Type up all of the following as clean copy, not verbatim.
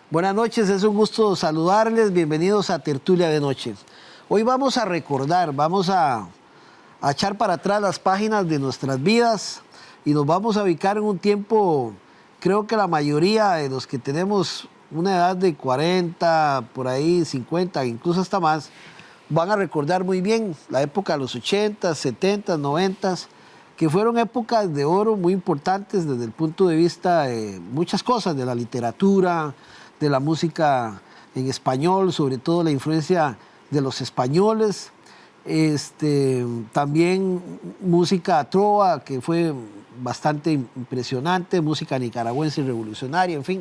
Buenas noches, es un gusto saludarles. Bienvenidos a Tertulia de Noche. Hoy vamos a recordar, vamos a echar para atrás las páginas de nuestras vidas y nos vamos a ubicar en un tiempo, creo que la mayoría de los que tenemos una edad de 40, por ahí 50, incluso hasta más, van a recordar muy bien la época de los 80, 70, 90, que fueron épocas de oro muy importantes desde el punto de vista de muchas cosas, de la literatura, de la música en español, sobre todo la influencia de los españoles, también música trova, que fue bastante impresionante, música nicaragüense y revolucionaria, en fin.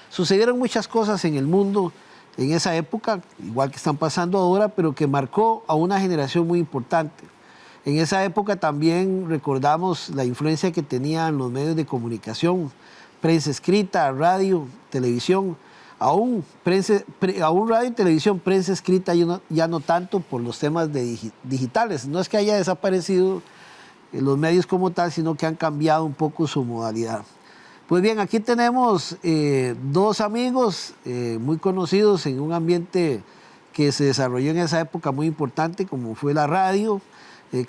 Sucedieron muchas cosas en el mundo en esa época, igual que están pasando ahora, pero que marcó a una generación muy importante. En esa época también recordamos la influencia que tenían los medios de comunicación, prensa escrita, radio, televisión, aún radio y televisión, prensa escrita ya no tanto por los temas digitales. No es que haya desaparecido los medios como tal, sino que han cambiado un poco su modalidad. Pues bien, aquí tenemos dos amigos muy conocidos en un ambiente que se desarrolló en esa época muy importante, como fue la radio,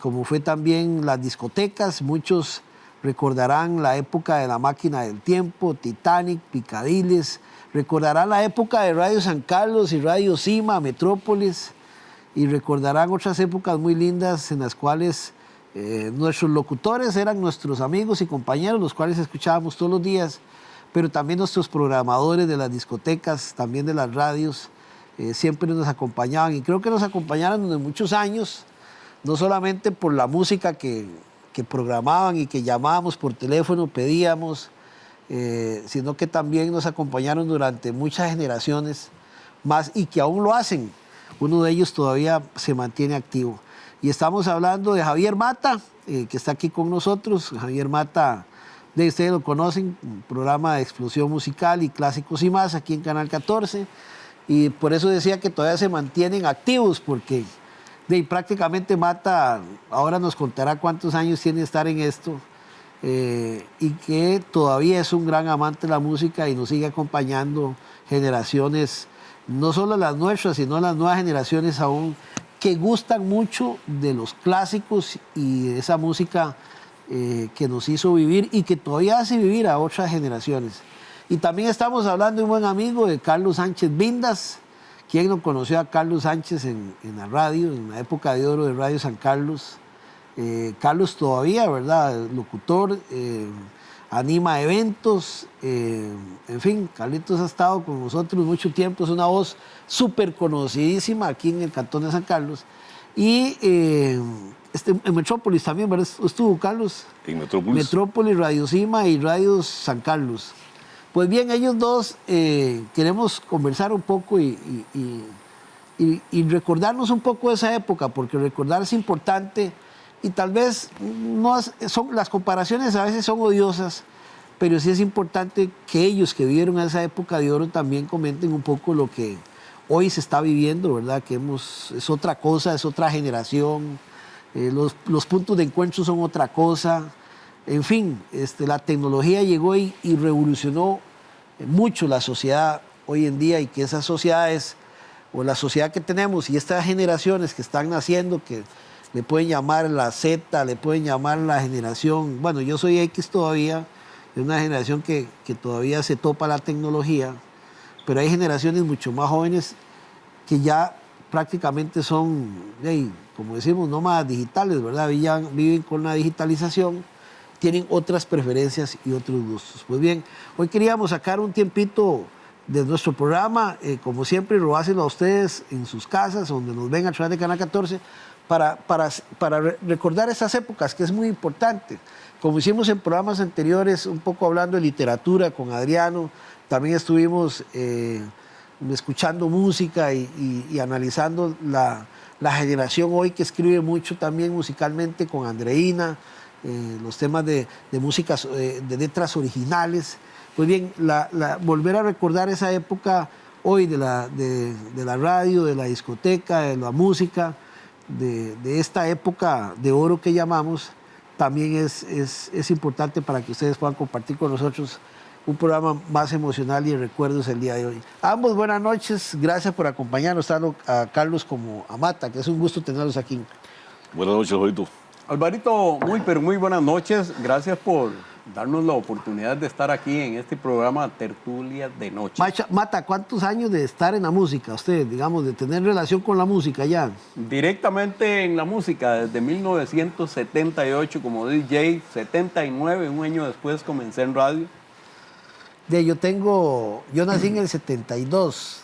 como fue también las discotecas. Muchos recordarán la época de La Máquina del Tiempo, Titanic, Picadiles. Recordarán la época de Radio San Carlos y Radio Cima, Metrópolis. Y recordarán otras épocas muy lindas en las cuales nuestros locutores eran nuestros amigos y compañeros, los cuales escuchábamos todos los días, pero también nuestros programadores de las discotecas, también de las radios, siempre nos acompañaban. Y creo que nos acompañaron durante muchos años, no solamente por la música que programaban y que llamábamos por teléfono, pedíamos, sino que también nos acompañaron durante muchas generaciones más y que aún lo hacen. Uno de ellos todavía se mantiene activo. Y estamos hablando de Javier Mata, que está aquí con nosotros. Javier Mata, ustedes lo conocen, un programa de explosión musical y clásicos y más aquí en Canal 14. Y por eso decía que todavía se mantienen activos, porque prácticamente Mata ahora nos contará cuántos años tiene estar en esto. Y que todavía es un gran amante de la música y nos sigue acompañando generaciones, no solo las nuestras, sino las nuevas generaciones aún, que gustan mucho de los clásicos y de esa música que nos hizo vivir y que todavía hace vivir a otras generaciones. Y también estamos hablando de un buen amigo, de Carlos Sánchez Vindas. ¿Quién no conoció a Carlos Sánchez en la radio, en la época de oro de Radio San Carlos? Carlos todavía, ¿verdad? Locutor, anima eventos, en fin, Carlitos ha estado con nosotros mucho tiempo, es una voz súper conocidísima aquí en el Cantón de San Carlos. Y en Metrópolis también, ¿verdad? ¿Estuvo Carlos? En Metrópolis. Metrópolis, Radio Cima y Radio San Carlos. Pues bien, ellos dos queremos conversar un poco y recordarnos un poco de esa época, porque recordar es importante. Y tal vez las comparaciones a veces son odiosas, pero sí es importante que ellos que vivieron esa época de oro también comenten un poco lo que hoy se está viviendo, ¿verdad? Que es otra cosa, es otra generación, los puntos de encuentro son otra cosa. En fin, la tecnología llegó y revolucionó mucho la sociedad hoy en día, y que esas sociedades, o la sociedad que tenemos y estas generaciones que están naciendo, que le pueden llamar la Z, le pueden llamar la generación, bueno, yo soy X todavía, es una generación que todavía se topa la tecnología, pero hay generaciones mucho más jóvenes que ya prácticamente son, como decimos, nómadas digitales, ¿verdad? Viven con la digitalización, tienen otras preferencias y otros gustos. Pues bien, hoy queríamos sacar un tiempito de nuestro programa, como siempre, robárselo a ustedes en sus casas, donde nos ven a través de Canal 14, para recordar esas épocas, que es muy importante. Como hicimos en programas anteriores, un poco hablando de literatura con Adriano, también estuvimos escuchando música y analizando la generación hoy que escribe mucho también musicalmente con Andreina, los temas de música, de letras originales. Pues bien, volver a recordar esa época hoy de la radio, de la discoteca, de la música, de esta época de oro que llamamos, también es importante para que ustedes puedan compartir con nosotros un programa más emocional y de recuerdos el día de hoy. Ambos, buenas noches. Gracias por acompañarnos, tanto a Carlos como a Mata, que es un gusto tenerlos aquí. Buenas noches, Alvarito. Alvarito, pero muy buenas noches. Gracias por darnos la oportunidad de estar aquí en este programa Tertulia de Noche. Mata, ¿cuántos años de estar en la música usted, digamos, de tener relación con la música ya? Directamente en la música, desde 1978 como DJ, 79, un año después comencé en radio. Yo nací en el 72,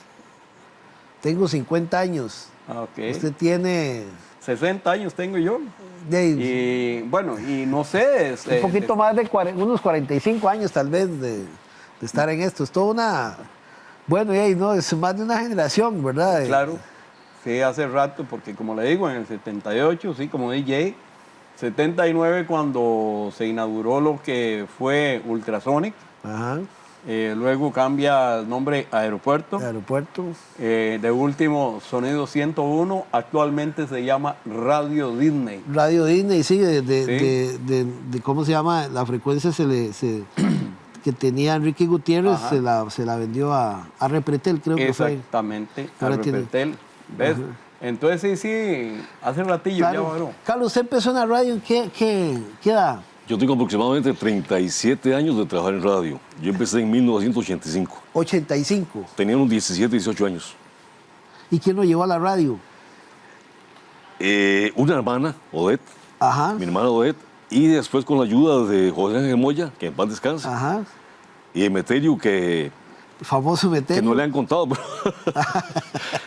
tengo 50 años. Okay. Usted tiene... 60 años tengo yo. Y bueno, y no sé... un poquito más de unos 45 años tal vez de estar en esto. Es toda una... Bueno, no, es más de una generación, ¿verdad? Claro, sí, hace rato, porque como le digo, en el 78, sí, como DJ, 79 cuando se inauguró lo que fue Ultrasonic. Ajá. Luego cambia el nombre Aeropuerto. Aeropuerto. De último, Sonido 101. Actualmente se llama Radio Disney. Radio Disney, sí, de ¿cómo se llama? La frecuencia que tenía Enrique Gutiérrez se la vendió a Repretel, creo que fue. Exactamente, a Repretel. ¿Ves? Ajá. Entonces sí, hace ratillo claro. Ya varó. Carlos, usted empezó en la radio, ¿qué edad? Yo tengo aproximadamente 37 años de trabajar en radio. Yo empecé en 1985. 85. Tenía unos 17, 18 años. ¿Y quién lo llevó a la radio? Una hermana, Odette. Ajá. Mi hermana Odette. Y después con la ayuda de José Ángel Moya, que en paz descanse. Ajá. Y Emeterio, que... El famoso Emeterio. Que no le han contado.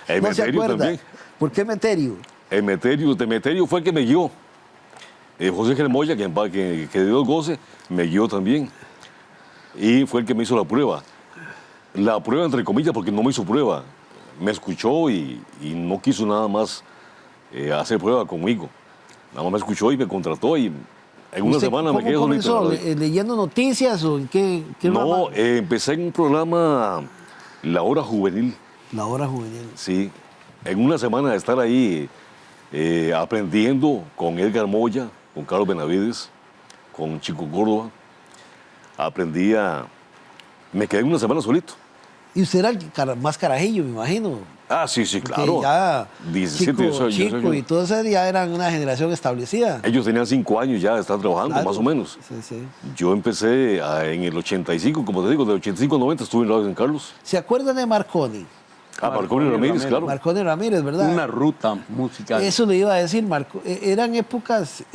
Pero no se acuerda. También. ¿Por qué Emeterio? Emeterio fue el que me guió. José Ángel Moya, que dio el goce, me guió también. Y fue el que me hizo la prueba. La prueba, entre comillas, porque no me hizo prueba. Me escuchó y no quiso nada más hacer prueba conmigo. Nada más me escuchó y me contrató y en una semana me quedé solito. ¿Cómo comenzó? ¿Leyendo noticias o en qué No, empecé en un programa, La Hora Juvenil. La Hora Juvenil. Sí. En una semana de estar ahí aprendiendo con Edgar Moya, con Carlos Benavides, con Chico Córdoba. Me quedé una semana solito. Y usted era el más carajillo, me imagino. Ah, sí, claro. Ya 17, Chico y todos esos ya eran una generación establecida. Ellos tenían 5 años ya de estar trabajando, claro, más o menos. Sí. Yo empecé en el 85, como te digo, del 85 al 90 estuve en Radio San Carlos. ¿Se acuerdan de Marconi? Marconi Ramírez, claro. Marconi Ramírez, ¿verdad? Una ruta musical. Eso le iba a decir, eran épocas,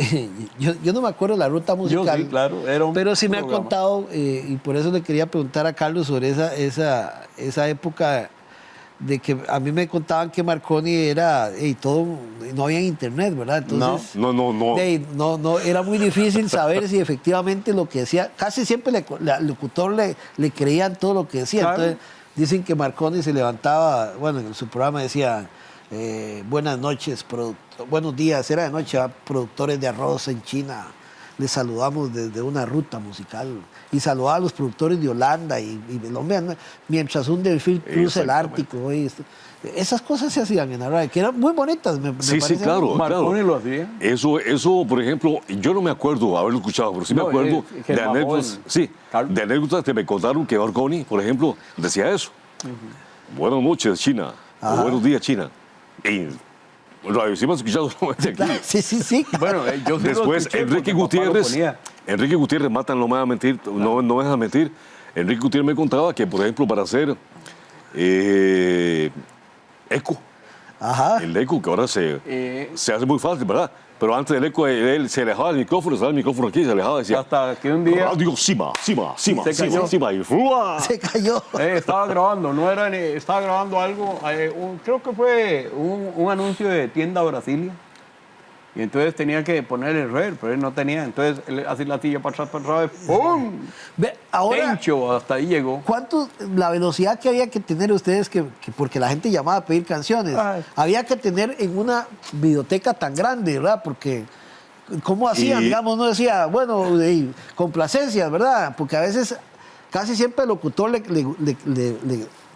yo no me acuerdo la ruta musical. Yo sí, claro, era un pero sí me programa. ha contado, y por eso le quería preguntar a Carlos sobre esa época de que a mí me contaban que Marconi era, no había internet, ¿verdad? Entonces, no, era muy difícil saber si efectivamente lo que decía, casi siempre al locutor le creían todo lo que decía. Claro. Entonces, dicen que Marconi se levantaba, bueno, en su programa decía, buenas noches, buenos días, era de noche, productores de arroz en China, les saludamos desde una ruta musical. Y saludaba a los productores de Holanda y mientras un delfín cruza el Ártico. Esas cosas se hacían en la radio, que eran muy bonitas. Sí, claro. Marconi lo hacía. Eso, por ejemplo, yo no me acuerdo haberlo escuchado, pero sí me acuerdo de anécdotas. Sí, de anécdotas que me contaron que Marconi, por ejemplo, decía eso. Buenas noches, China. O buenos días, China. Y radio sí me has escuchado aquí. Sí. Bueno, yo sí después Enrique Gutiérrez, Mata, no me va a mentir, no me deja mentir. Enrique Gutiérrez me contaba que, por ejemplo, para hacer eco, el eco que ahora se hace muy fácil, ¿verdad? Pero antes del eco, él se alejaba del micrófono, estaba el micrófono aquí, se alejaba y decía... Hasta que un día... Radio Cima, y ¡fua! Se cayó. Estaba grabando, estaba grabando algo, creo que fue un anuncio de tienda Brasilia. Y entonces tenía que poner el reverb, pero él no tenía. Entonces él hacía la silla para atrás, ¡pum! Ahora, Tencho, hasta ahí llegó. La velocidad que había que tener ustedes, que porque la gente llamaba a pedir canciones, había que tener en una biblioteca tan grande, ¿verdad? Porque, ¿cómo hacían? Digamos, uno decía, bueno, complacencias, ¿verdad? Porque a veces, casi siempre el locutor le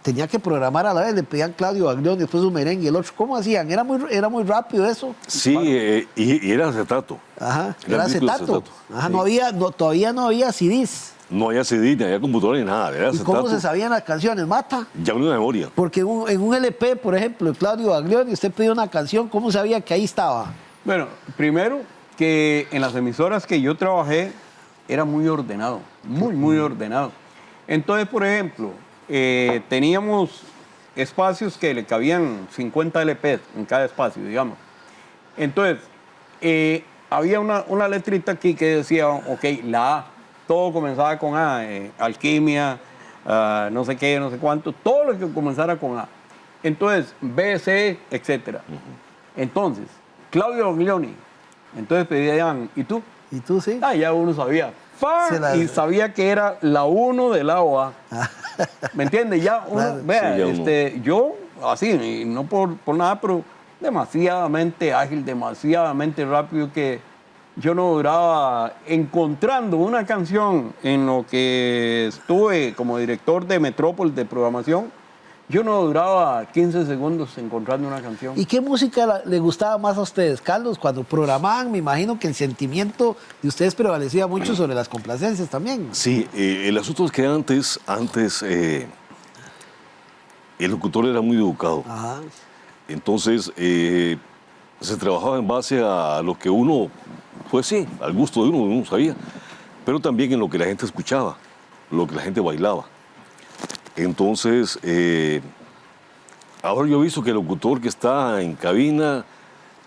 tenía que programar a la vez, le pedían Claudio Baglioni, después un merengue, el otro. ¿Cómo hacían? Era muy rápido eso. Sí, y era acetato. Ajá, era acetato. Ajá, sí. Todavía no había CDs. No había CD, ni había computadora, ni nada. Era ¿Y cómo acetato. se sabían las canciones, Mata? Ya una memoria. Porque en un LP, por ejemplo, de Claudio Baglioni, usted pidió una canción, ¿cómo sabía que ahí estaba? Bueno, primero que en las emisoras que yo trabajé era muy ordenado, muy ordenado. Entonces, por ejemplo, teníamos espacios que le cabían 50 LPs en cada espacio, digamos. Entonces, había una letrita aquí que decía, ok, la A, todo comenzaba con A, alquimia, no sé qué, no sé cuánto, todo lo que comenzara con A. Entonces, B, C, etc. Entonces, Claudio Baglioni, entonces pedían, ¿y tú? ¿Y tú sí? Ah, ya uno sabía. ¡Fa! Y sabía que era la 1 del lado A. ¿Me entiendes? Ya uno, Claro. vea, Sí, ya yo, así, y no por nada, pero demasiadamente ágil, demasiadamente rápido, que yo no duraba encontrando una canción en lo que estuve como director de Metrópol de programación. Yo no duraba 15 segundos encontrando una canción. ¿Y qué música le gustaba más a ustedes, Carlos? Cuando programaban, me imagino que el sentimiento de ustedes prevalecía mucho sobre las complacencias también. Sí, el asunto es que antes el locutor era muy educado. Ajá. Entonces, se trabajaba en base a lo que uno, pues sí, al gusto de uno sabía, pero también en lo que la gente escuchaba, lo que la gente bailaba. Entonces, ahora yo he visto que el locutor que está en cabina,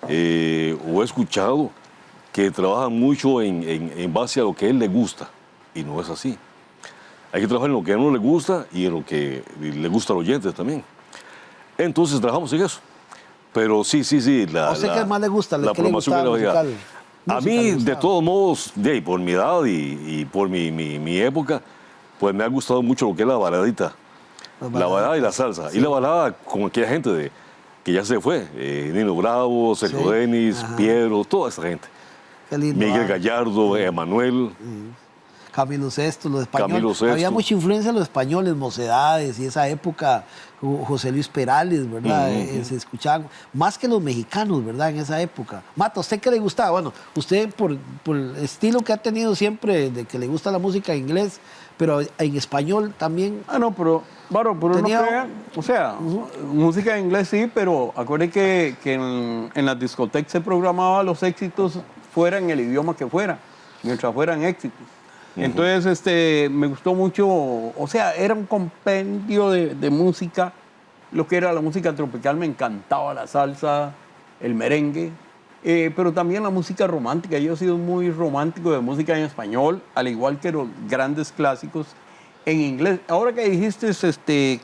o he escuchado, que trabaja mucho en base a lo que a él le gusta, y no es así. Hay que trabajar en lo que a uno le gusta y en lo que le gusta al oyente también. Entonces, trabajamos en eso. Pero sí. ¿A usted qué más le gusta? La ¿Qué le programación gustaba era variada. musical? A Música mí, le de gustaba. todos modos, por mi edad y por mi época, pues me ha gustado mucho lo que es la baladita. La balada y la salsa. Sí. Y la balada con aquella gente que ya se fue. Nino Bravo, Sergio Sí. Denis, Ajá. Piero, toda esa gente. Qué lindo. Miguel Gallardo, Emanuel. Camilo Sesto, los españoles. Camilo Sesto. Había mucha influencia de los españoles, Mocedades y esa época, José Luis Perales, ¿verdad? Se escuchaban más que los mexicanos, ¿verdad? En esa época. Mata, ¿usted qué le gustaba? Bueno, usted por el estilo que ha tenido siempre, de que le gusta la música en inglés, pero en español también. Ah, no, pero no Tenía- crea, o sea, música en inglés sí, pero acuerde que en las discotecas se programaba los éxitos fuera en el idioma que fuera, mientras fueran éxitos. Entonces, me gustó mucho, o sea, era un compendio de música, lo que era la música tropical, me encantaba la salsa, el merengue, pero también la música romántica. Yo he sido muy romántico de música en español, al igual que los grandes clásicos en inglés. Ahora que dijiste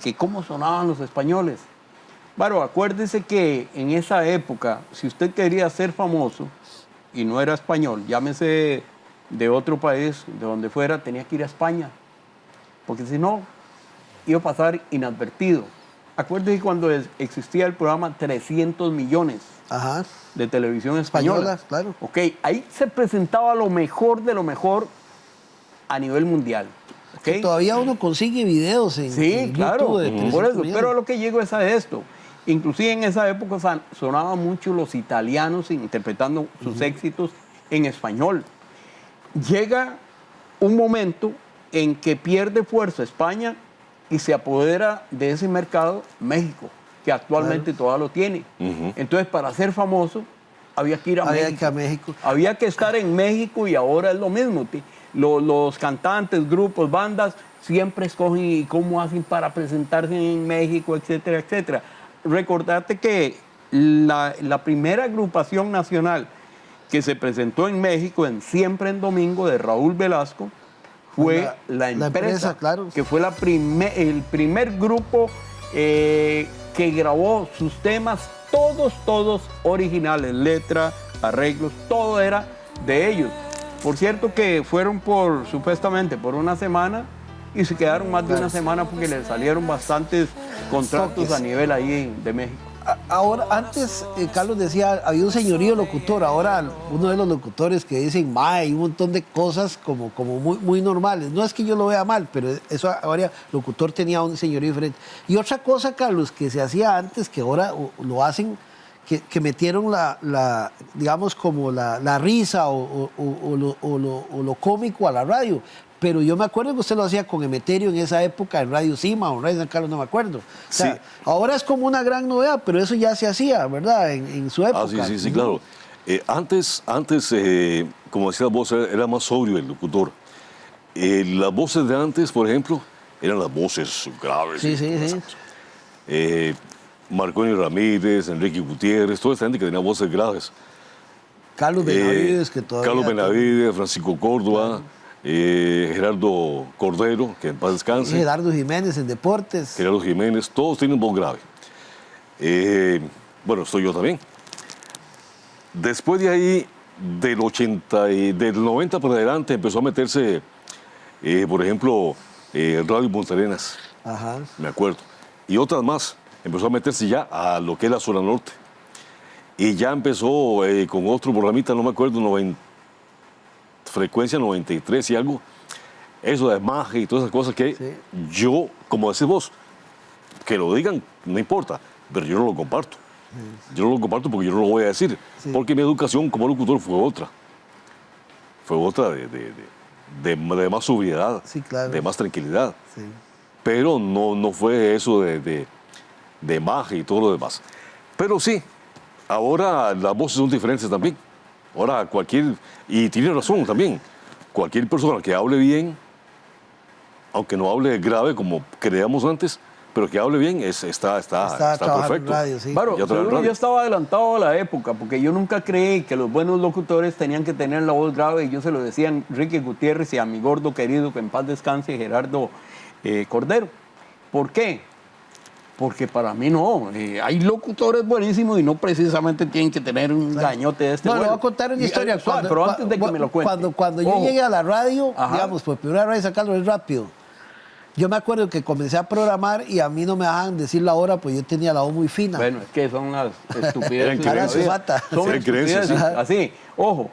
que cómo sonaban los españoles, bueno, acuérdese que en esa época, si usted quería ser famoso y no era español, llámese de otro país, de donde fuera, tenía que ir a España, porque si no, iba a pasar inadvertido. Acuérdese cuando existía el programa 300 millones Ajá. de televisión española. Española, claro. Ok, ahí se presentaba lo mejor de lo mejor a nivel mundial. ¿Ok? Todavía uno consigue videos en Sí, claro, YouTube de por 300 eso. millones. Pero a lo que llego es a esto. Inclusive en esa época sonaban mucho los italianos interpretando sus éxitos en español. Llega un momento en que pierde fuerza España y se apodera de ese mercado México, que actualmente todavía lo tiene. Entonces, para ser famoso, había que ir a Había México. que ir a México. Había que estar en México y ahora es lo mismo. Los cantantes, grupos, bandas, siempre escogen y cómo hacen para presentarse en México, etcétera, etcétera. Recordate que la primera agrupación nacional que se presentó en México en Siempre en Domingo de Raúl Velasco fue la empresa, claro. que fue el primer grupo que grabó sus temas, todos originales, letra, arreglos, todo era de ellos. Por cierto que fueron supuestamente por una semana y se quedaron más de una semana porque les salieron bastantes contratos a nivel ahí de México. Ahora, antes, Carlos decía, había un señorío locutor, ahora uno de los locutores que dicen mae y un montón de cosas como muy normales. No es que yo lo vea mal, pero eso ahora locutor tenía un señorío diferente. Y otra cosa, Carlos, que se hacía antes, que ahora lo hacen, que metieron digamos, como la risa o lo cómico a la radio. pero yo me acuerdo que usted lo hacía con Emeterio en esa época en Radio Cima o en Radio San Carlos, no me acuerdo. O sea, Sí. ahora es como una gran novedad, pero eso ya se hacía, ¿verdad? En su época. Sí, claro. Antes como decías vos, era más sobrio el locutor. Las voces de antes, por ejemplo, eran las voces graves. Sí, sí, sí. Marconi Ramírez, Enrique Gutiérrez, toda esta gente que tenía voces graves. Carlos Benavides, que todavía... Carlos Benavides, Francisco Córdoba, Gerardo Cordero, que en paz descanse. Gerardo Jiménez en Deportes. Gerardo Jiménez, todos tienen voz grave. Bueno, estoy yo también. Después de ahí, del 90 para adelante, empezó a meterse, por ejemplo, Radio Punta Arenas, Ajá. me acuerdo, y otras más. Empezó a meterse ya a lo que es la zona norte. Y ya empezó con otro programita, no me acuerdo, frecuencia 93 y algo. Eso de magia y todas esas cosas que Sí. yo, como decís vos, que lo digan, no importa, pero yo no lo comparto. Yo no lo comparto porque yo no lo voy a decir. Sí. Porque mi educación como locutor fue otra. Fue otra de más sobriedad, Sí, claro. de más tranquilidad. Sí. Pero no fue eso de magia y todo lo demás. Pero sí, ahora las voces son diferentes también. Ahora y tiene razón también, cualquier persona que hable bien, aunque no hable grave como creíamos antes, pero que hable bien, está trabajando perfecto. en radio, sí. Claro, Ya trabaja en seguro radio. yo estaba adelantado a la época, porque yo nunca creí que los buenos locutores tenían que tener la voz grave, y yo se lo decía a Enrique Gutiérrez y a mi gordo querido, que en paz descanse, Gerardo Cordero. ¿Por qué? Porque para mí no, hay locutores buenísimos y no precisamente tienen que tener un gañote de este No, le vuelo. voy a contar una Y, historia. suave, pero antes de que me lo cuente. Cuando yo Ojo. llegué a la radio, Ajá. digamos, por primera vez a Carlos es rápido. Yo me acuerdo que comencé a programar y a mí no me dejaban decir la hora, pues yo tenía la voz muy fina. Bueno, es que son las estupideces. Eran de la creencias. vida. Son Eran creencias, estupideces. sí. Así, ojo,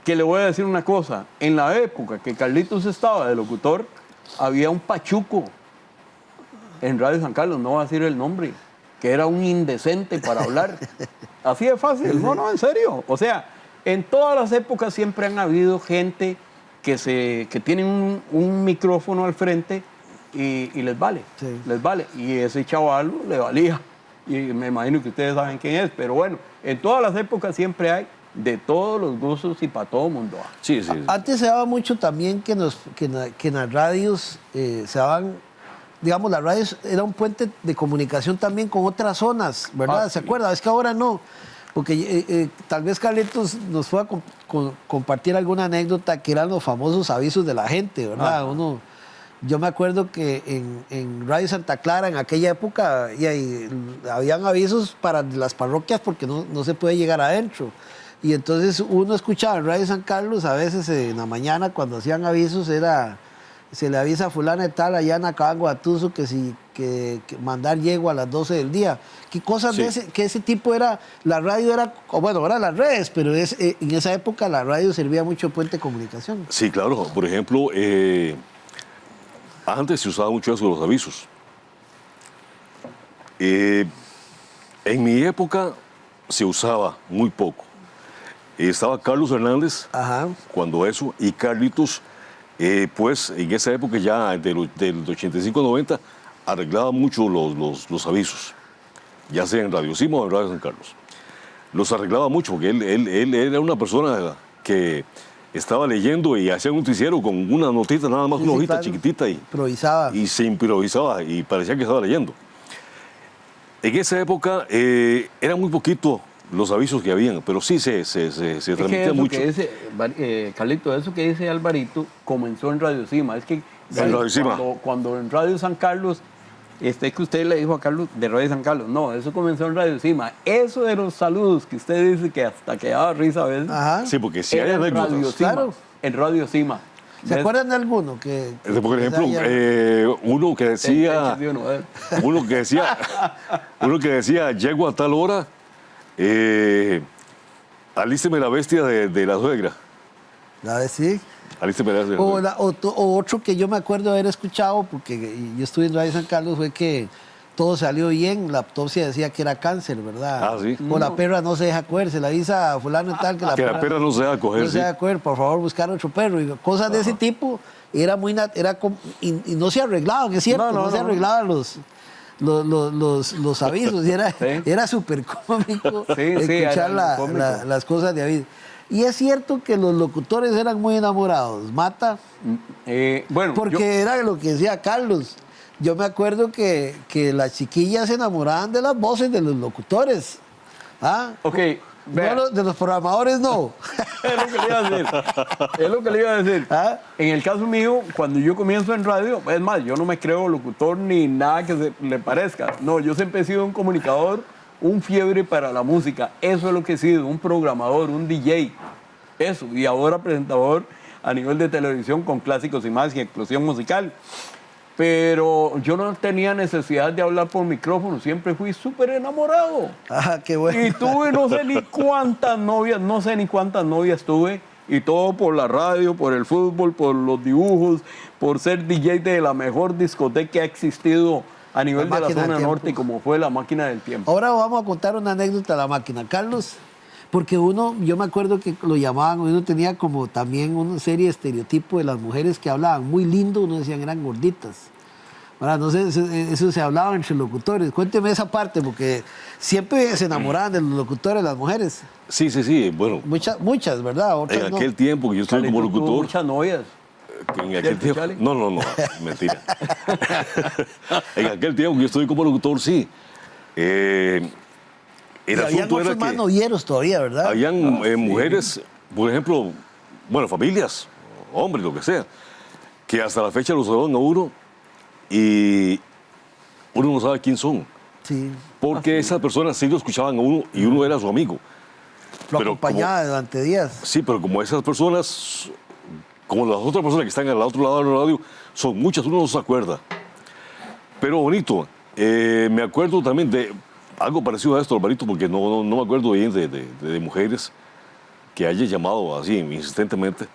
que le voy a decir una cosa. En la época que Carlitos estaba de locutor, había un pachuco en Radio San Carlos, no voy a decir el nombre, que era un indecente para hablar. Así de fácil. No, en serio. O sea, en todas las épocas siempre han habido gente que tienen un micrófono al frente y les vale. Sí. Les vale. Y ese chaval le valía. Y me imagino que ustedes saben quién es. Pero bueno, en todas las épocas siempre hay de todos los gustos y para todo el mundo. Sí. Antes se daba mucho también que en las radios se daban, digamos, las radios era un puente de comunicación también con otras zonas, ¿verdad? Ah, ¿Se sí. acuerda? Es que ahora no, porque tal vez Carlitos nos pueda compartir alguna anécdota que eran los famosos avisos de la gente, ¿verdad? Ajá. Yo me acuerdo que en Radio Santa Clara en aquella época habían avisos para las parroquias porque no se puede llegar adentro. Y entonces uno escuchaba en Radio San Carlos, a veces en la mañana cuando hacían avisos se le avisa a fulana de tal allá en Acabango Atuso que mandar yegua a las 12 del día. ¿Qué cosas Sí. que ese tipo era? La radio era, bueno, ahora las redes, pero en esa época la radio servía mucho puente de comunicación. Sí, claro. Por ejemplo, antes se usaba mucho eso, los avisos. En mi época se usaba muy poco. Estaba Carlos Hernández Ajá. cuando eso, y Carlitos, pues en esa época ya del 85-90, arreglaba mucho los avisos, ya sea en Radio Cima o en Radio San Carlos. Los arreglaba mucho porque él era una persona que estaba leyendo y hacía un noticiero con una notita, nada más Sí, una sí, hojita claro. chiquitita Improvisaba. y se improvisaba y parecía que estaba leyendo. En esa época era muy poquito los avisos que habían, pero sí se transmitía eso mucho. que dice, Carlito, eso que dice Alvarito comenzó en Radio Cima. Es que En Radio Cima. Cuando en Radio San Carlos, es que usted le dijo a Carlos de Radio San Carlos, no, eso comenzó en Radio Cima. Eso de los saludos que usted dice que hasta que daba risa a veces, Ajá. Sí, porque si hay era en Radio anécdotas. Cima. Claro. En Radio Cima. ¿Se acuerdan de alguno? Por ejemplo, uno que decía, uno que decía, llego a tal hora, alísteme la bestia de la suegra. La de sí. Alísteme la bestia de la suegra. O otro que yo me acuerdo haber escuchado, porque yo estuve en Radio San Carlos, fue que todo salió bien, la autopsia decía que era cáncer, ¿verdad? Ah, sí. O la perra no se deja coger, se la avisa a fulano y tal que la Que la perra no se deja coger, no se sí. deja coger, por favor buscar otro perro. Y cosas de ese tipo, era muy y no se arreglaban, es cierto, no se arreglaban los avisos, y era, Sí. era súper cómico Sí, escuchar era cómico. las cosas de aviso. Y es cierto que los locutores eran muy enamorados, Mata, Bueno, porque era lo que decía Carlos. Yo me acuerdo que las chiquillas se enamoraban de las voces de los locutores. ¿Ah? Ok, No, vea. de los programadores no. Es lo que le iba a decir. Es lo que le iba a decir. ¿Ah? En el caso mío, cuando yo comienzo en radio, es más, yo no me creo locutor ni nada que se le parezca. No, yo siempre he sido un comunicador, un fiebre para la música. Eso es lo que he sido, un programador, un DJ. Eso. Y ahora presentador a nivel de televisión con clásicos y más y explosión musical. Pero yo no tenía necesidad de hablar por micrófono, siempre fui súper enamorado. Ah, qué bueno. Y tuve no sé ni cuántas novias tuve. Y todo por la radio, por el fútbol, por los dibujos, por ser DJ de la mejor discoteca que ha existido a nivel La de la Máquina del zona Tiempo. norte, como fue la Máquina del Tiempo. Ahora vamos a contar una anécdota de la máquina, Carlos. Porque yo me acuerdo que lo llamaban, uno tenía como también una serie de estereotipos de las mujeres que hablaban muy lindo, uno decían eran gorditas. ¿Verdad? No sé, eso se hablaba entre locutores. Cuénteme esa parte, porque siempre se enamoraban de los locutores las mujeres. Sí, bueno. Muchas, ¿verdad? Otras En no. aquel tiempo que yo estuve como Chale, tú tuvo locutor. muchas novias. Que en ¿Cierto, aquel tiempo. Chale? No, mentira. En aquel tiempo que yo estuve como locutor, sí. El Y habían asunto era otros más que novieros todavía, ¿verdad? habían mujeres, por ejemplo, bueno, familias, hombres, lo que sea, que hasta la fecha lo saludan a uno y uno no sabe quién son. Sí. Porque esas personas sí lo escuchaban a uno y uno era su amigo. Lo Pero acompañaba durante días. Sí, pero como esas personas, como las otras personas que están al otro lado de la radio, son muchas, uno no se acuerda. Pero bonito. Me acuerdo también de algo parecido a esto, Alvarito, porque no me acuerdo bien de mujeres que haya llamado así insistentemente.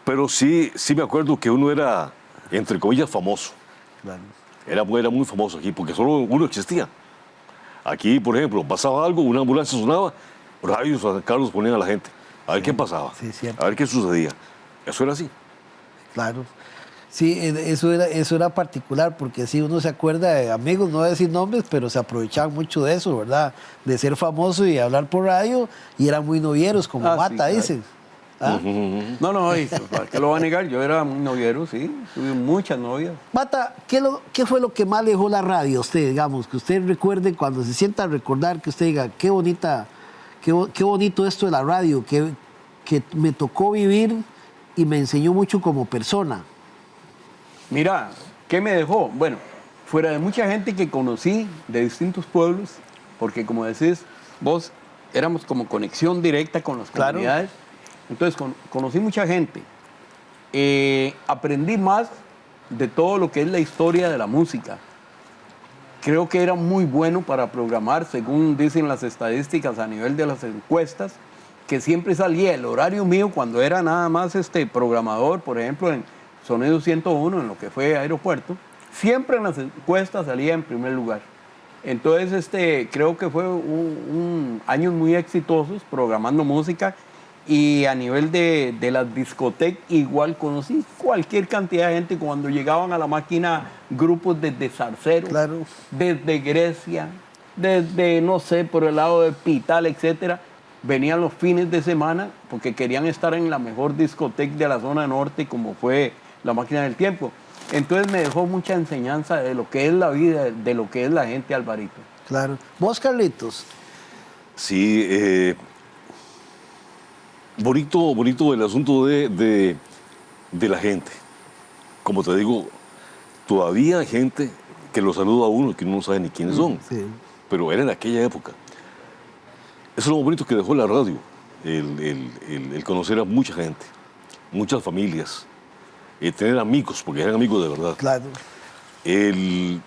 Pero sí me acuerdo que uno era, entre comillas, famoso. Claro. Era muy famoso aquí, porque solo uno existía. Aquí, por ejemplo, pasaba algo, una ambulancia sonaba, radios San Carlos ponían a la gente. A ver qué pasaba, sí, cierto. a ver qué sucedía. Eso era así. Claro. Sí, eso era particular, porque sí, uno se acuerda de amigos, no voy a decir nombres, pero se aprovechaban mucho de eso, ¿verdad? De ser famoso y hablar por radio, y eran muy novieros, como Ah, sí, Mata, claro. dicen. ¿Ah? No, ¿para qué lo va a negar? Yo era un noviero, sí. Tuve muchas novias. Mata, ¿qué fue lo que más le dejó la radio a usted, digamos? Que usted recuerde, cuando se sienta a recordar, que usted diga, qué bonito esto de la radio, que me tocó vivir y me enseñó mucho como persona. Mira, ¿qué me dejó? Bueno, fuera de mucha gente que conocí de distintos pueblos, porque como decís, vos éramos como conexión directa con las Claro. comunidades. Entonces conocí mucha gente. Aprendí más de todo lo que es la historia de la música. Creo que era muy bueno para programar, según dicen las estadísticas a nivel de las encuestas, que siempre salía el horario mío cuando era nada más programador, por ejemplo, en Sonido 101, en lo que fue Aeropuerto, siempre en las encuestas salía en primer lugar. Entonces, creo que fue años muy exitosos programando música, y a nivel de las discotecas igual conocí cualquier cantidad de gente. Cuando llegaban a la máquina, grupos desde zarceros, Claro. desde Grecia, desde, no sé, por el lado de Pital, etcétera. Venían los fines de semana porque querían estar en la mejor discoteca de la zona norte, como fue la Máquina del Tiempo. Entonces me dejó mucha enseñanza de lo que es la vida, de lo que es la gente, Alvarito. Claro. ¿Vos, Carlitos? Sí, bonito el asunto de la gente. Como te digo, todavía hay gente que lo saluda a uno que uno no sabe ni quiénes son. Sí. Pero era en aquella época. Eso es lo bonito que dejó la radio, el conocer a mucha gente, muchas familias, tener amigos, porque eran amigos de verdad. Claro. El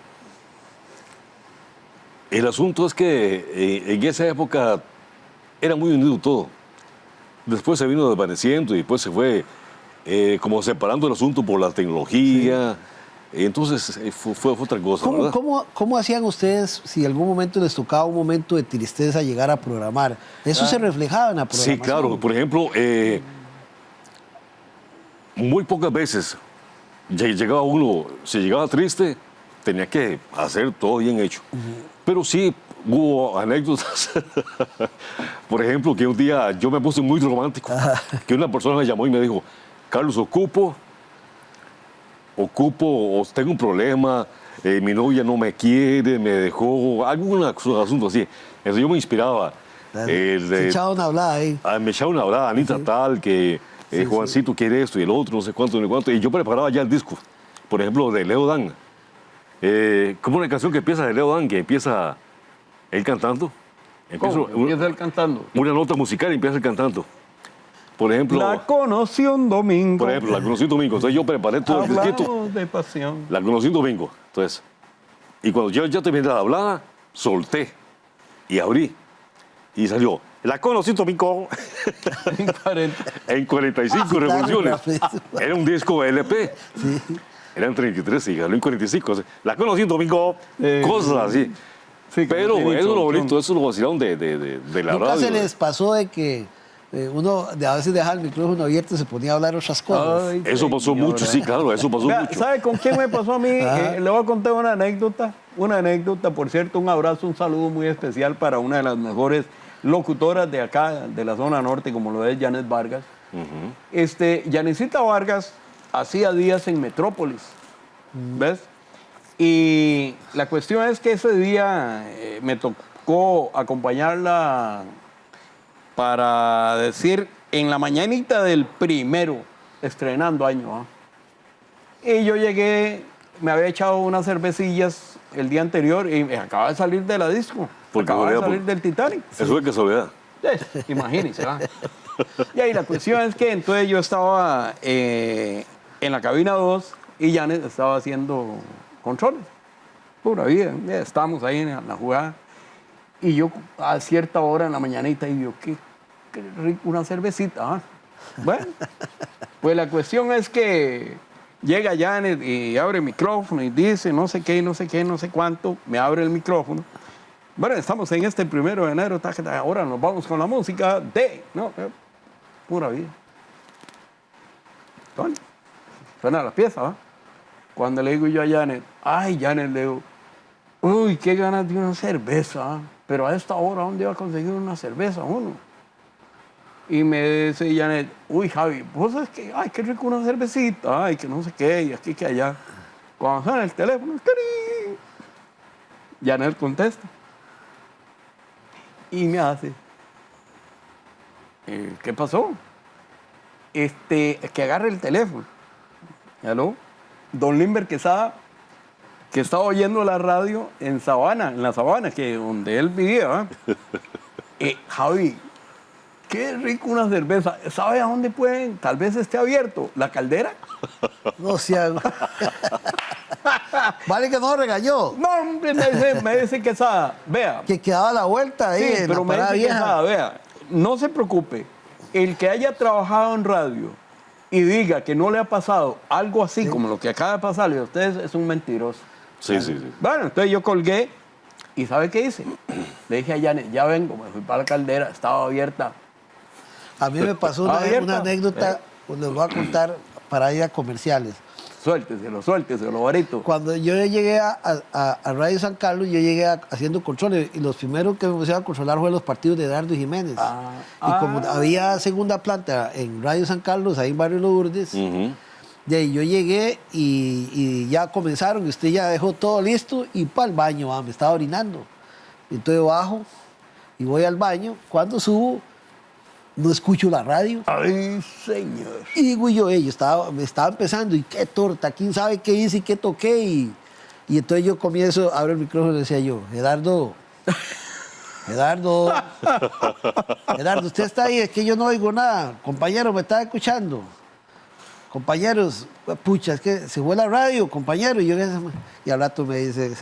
asunto es que en esa época era muy unido todo. Después se vino desvaneciendo y después se fue como separando el asunto por la tecnología. Entonces fue otra cosa, ¿verdad? ¿Cómo hacían ustedes si en algún momento les tocaba un momento de tristeza llegar a programar? ¿Eso se reflejaba en la programación? Sí, claro. Por ejemplo, muy pocas veces llegaba uno, si llegaba triste, tenía que hacer todo bien hecho. Pero sí hubo anécdotas. Por ejemplo, que un día yo me puse muy romántico, que una persona me llamó y me dijo, Carlos, ocupo, o tengo un problema, mi novia no me quiere, me dejó, algún asunto así. Entonces yo me inspiraba. Se echaba una hablada ahí. Me echaba una hablada, Anita tal, que Juancito quiere esto y el otro, no sé cuánto, no sé cuánto. Y yo preparaba ya el disco. Por ejemplo, de Leo Dan. Como una canción que empieza de Leo Dan, que empieza él cantando. ¿Cómo? Empieza él cantando. Una nota musical y empieza él cantando. Por ejemplo... La conocí un domingo. Por ejemplo, la conocí un domingo. Entonces yo preparé todo el disquito. Hablamos de pasión. La conocí un domingo. Entonces, y cuando yo ya terminé la hablada, solté y abrí. Y salió, la conocí un domingo. En 45 revoluciones. Era un disco LP. Sí. Eran 33 y salió en 45. O sea, la conocí un domingo. Cosas así. Sí, pero eso es lo bonito, eso es lo vacilón de la radio. ¿Nunca se les pasó de que uno a veces dejaba el micrófono abierto y se ponía a hablar otras cosas? Ay, eso pasó mucho, sí, claro, eso pasó mucho. ¿Sabe con quién me pasó a mí? Le voy a contar una anécdota. Una anécdota, por cierto, un abrazo, un saludo muy especial para una de las mejores locutoras de acá, de la zona norte, como lo es Janet Vargas. Janecita Vargas hacía días en Metrópolis, ¿ves? Y la cuestión es que ese día me tocó acompañarla para decir en la mañanita del primero, estrenando año. Y yo llegué, me había echado unas cervecillas el día anterior y me acababa de salir de la disco. Acababa de salir del Titanic. Eso es casualidad. Imagínense, ¿va? Y ahí la cuestión es que entonces yo estaba en la cabina 2 y Janet estaba haciendo controles. Pura vida. Estábamos ahí en la jugada. Y yo a cierta hora en la mañanita y yo, qué rico una cervecita. Bueno, pues la cuestión es que llega Janet y abre el micrófono y dice no sé qué, no sé qué, no sé cuánto. Me abre el micrófono. Bueno, estamos en este 1 de enero, ahora nos vamos con la música de... No, pura vida. Bueno, suena la pieza, ¿va? Cuando le digo yo a Janet, ay, Janet, le digo, uy, qué ganas de una cerveza, pero a esta hora, ¿dónde va a conseguir una cerveza uno? Y me dice Janet, uy, Javi, vos sabes que, ay, qué rico una cervecita, ay, que no sé qué, y aquí, que allá. Cuando suena el teléfono, ¡carí! Janet contesta. Y me hace, ¿qué pasó? Que agarre el teléfono. ¿Aló? Don Limber Quesada, que estaba oyendo la radio en la Sabana, que donde él vivía. Javi, qué rico una cerveza. ¿Sabe a dónde pueden? Tal vez esté abierto. ¿La Caldera? No sea... Vale que no regañó. No, hombre, me dice Quesada, vea. Que quedaba la vuelta ahí. Sí, en pero la me parada dice vieja. Quesada, vea, no se preocupe. El que haya trabajado en radio y diga que no le ha pasado algo así como lo que acaba de pasarle a ustedes es un mentiroso. Sí. Bueno, entonces yo colgué y ¿sabe qué hice? Le dije a Janet, ya vengo, me fui para la Caldera, estaba abierta. A mí me pasó una anécdota, les voy a contar para ir a comerciales. Suélteselo, barito. Cuando yo llegué a Radio San Carlos, yo llegué haciendo controles y los primeros que me pusieron a controlar fueron los partidos de Dardo Jiménez. Y como había segunda planta en Radio San Carlos, ahí en Barrio Lourdes, de ahí yo llegué y ya comenzaron, y usted ya dejó todo listo y para el baño, me estaba orinando. Entonces bajo y voy al baño. Cuando subo, no escucho la radio. ¡Ay, señor! Y digo yo, estaba empezando, y qué torta, quién sabe qué hice y qué toqué. Y entonces yo comienzo, abro el micrófono y decía yo, Gerardo, usted está ahí, es que yo no oigo nada. Compañero, ¿me está escuchando? Compañeros, pucha, es que se fue la radio, compañero. Y al rato me dice,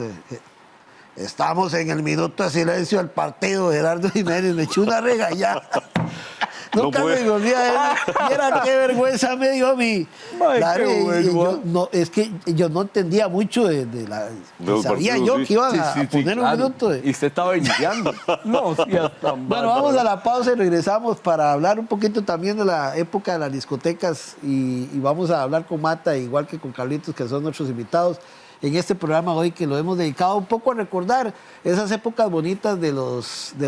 estamos en el minuto de silencio del partido, Gerardo Jiménez, me echó una regañada. Nunca puede. se me olvida de él. Mira qué vergüenza me dio a mí. Ay, Claro, qué y bueno. yo, no, es que yo no entendía mucho de la... Del sabía partido, yo sí. que iban Sí, a sí, sí, poner claro. un minuto de... Y usted estaba iniciando. No, sí, hasta Bueno, vamos a la pausa y regresamos para hablar un poquito también de la época de las discotecas y vamos a hablar con Mata, igual que con Carlitos, que son nuestros invitados en este programa hoy, que lo hemos dedicado un poco a recordar esas épocas bonitas de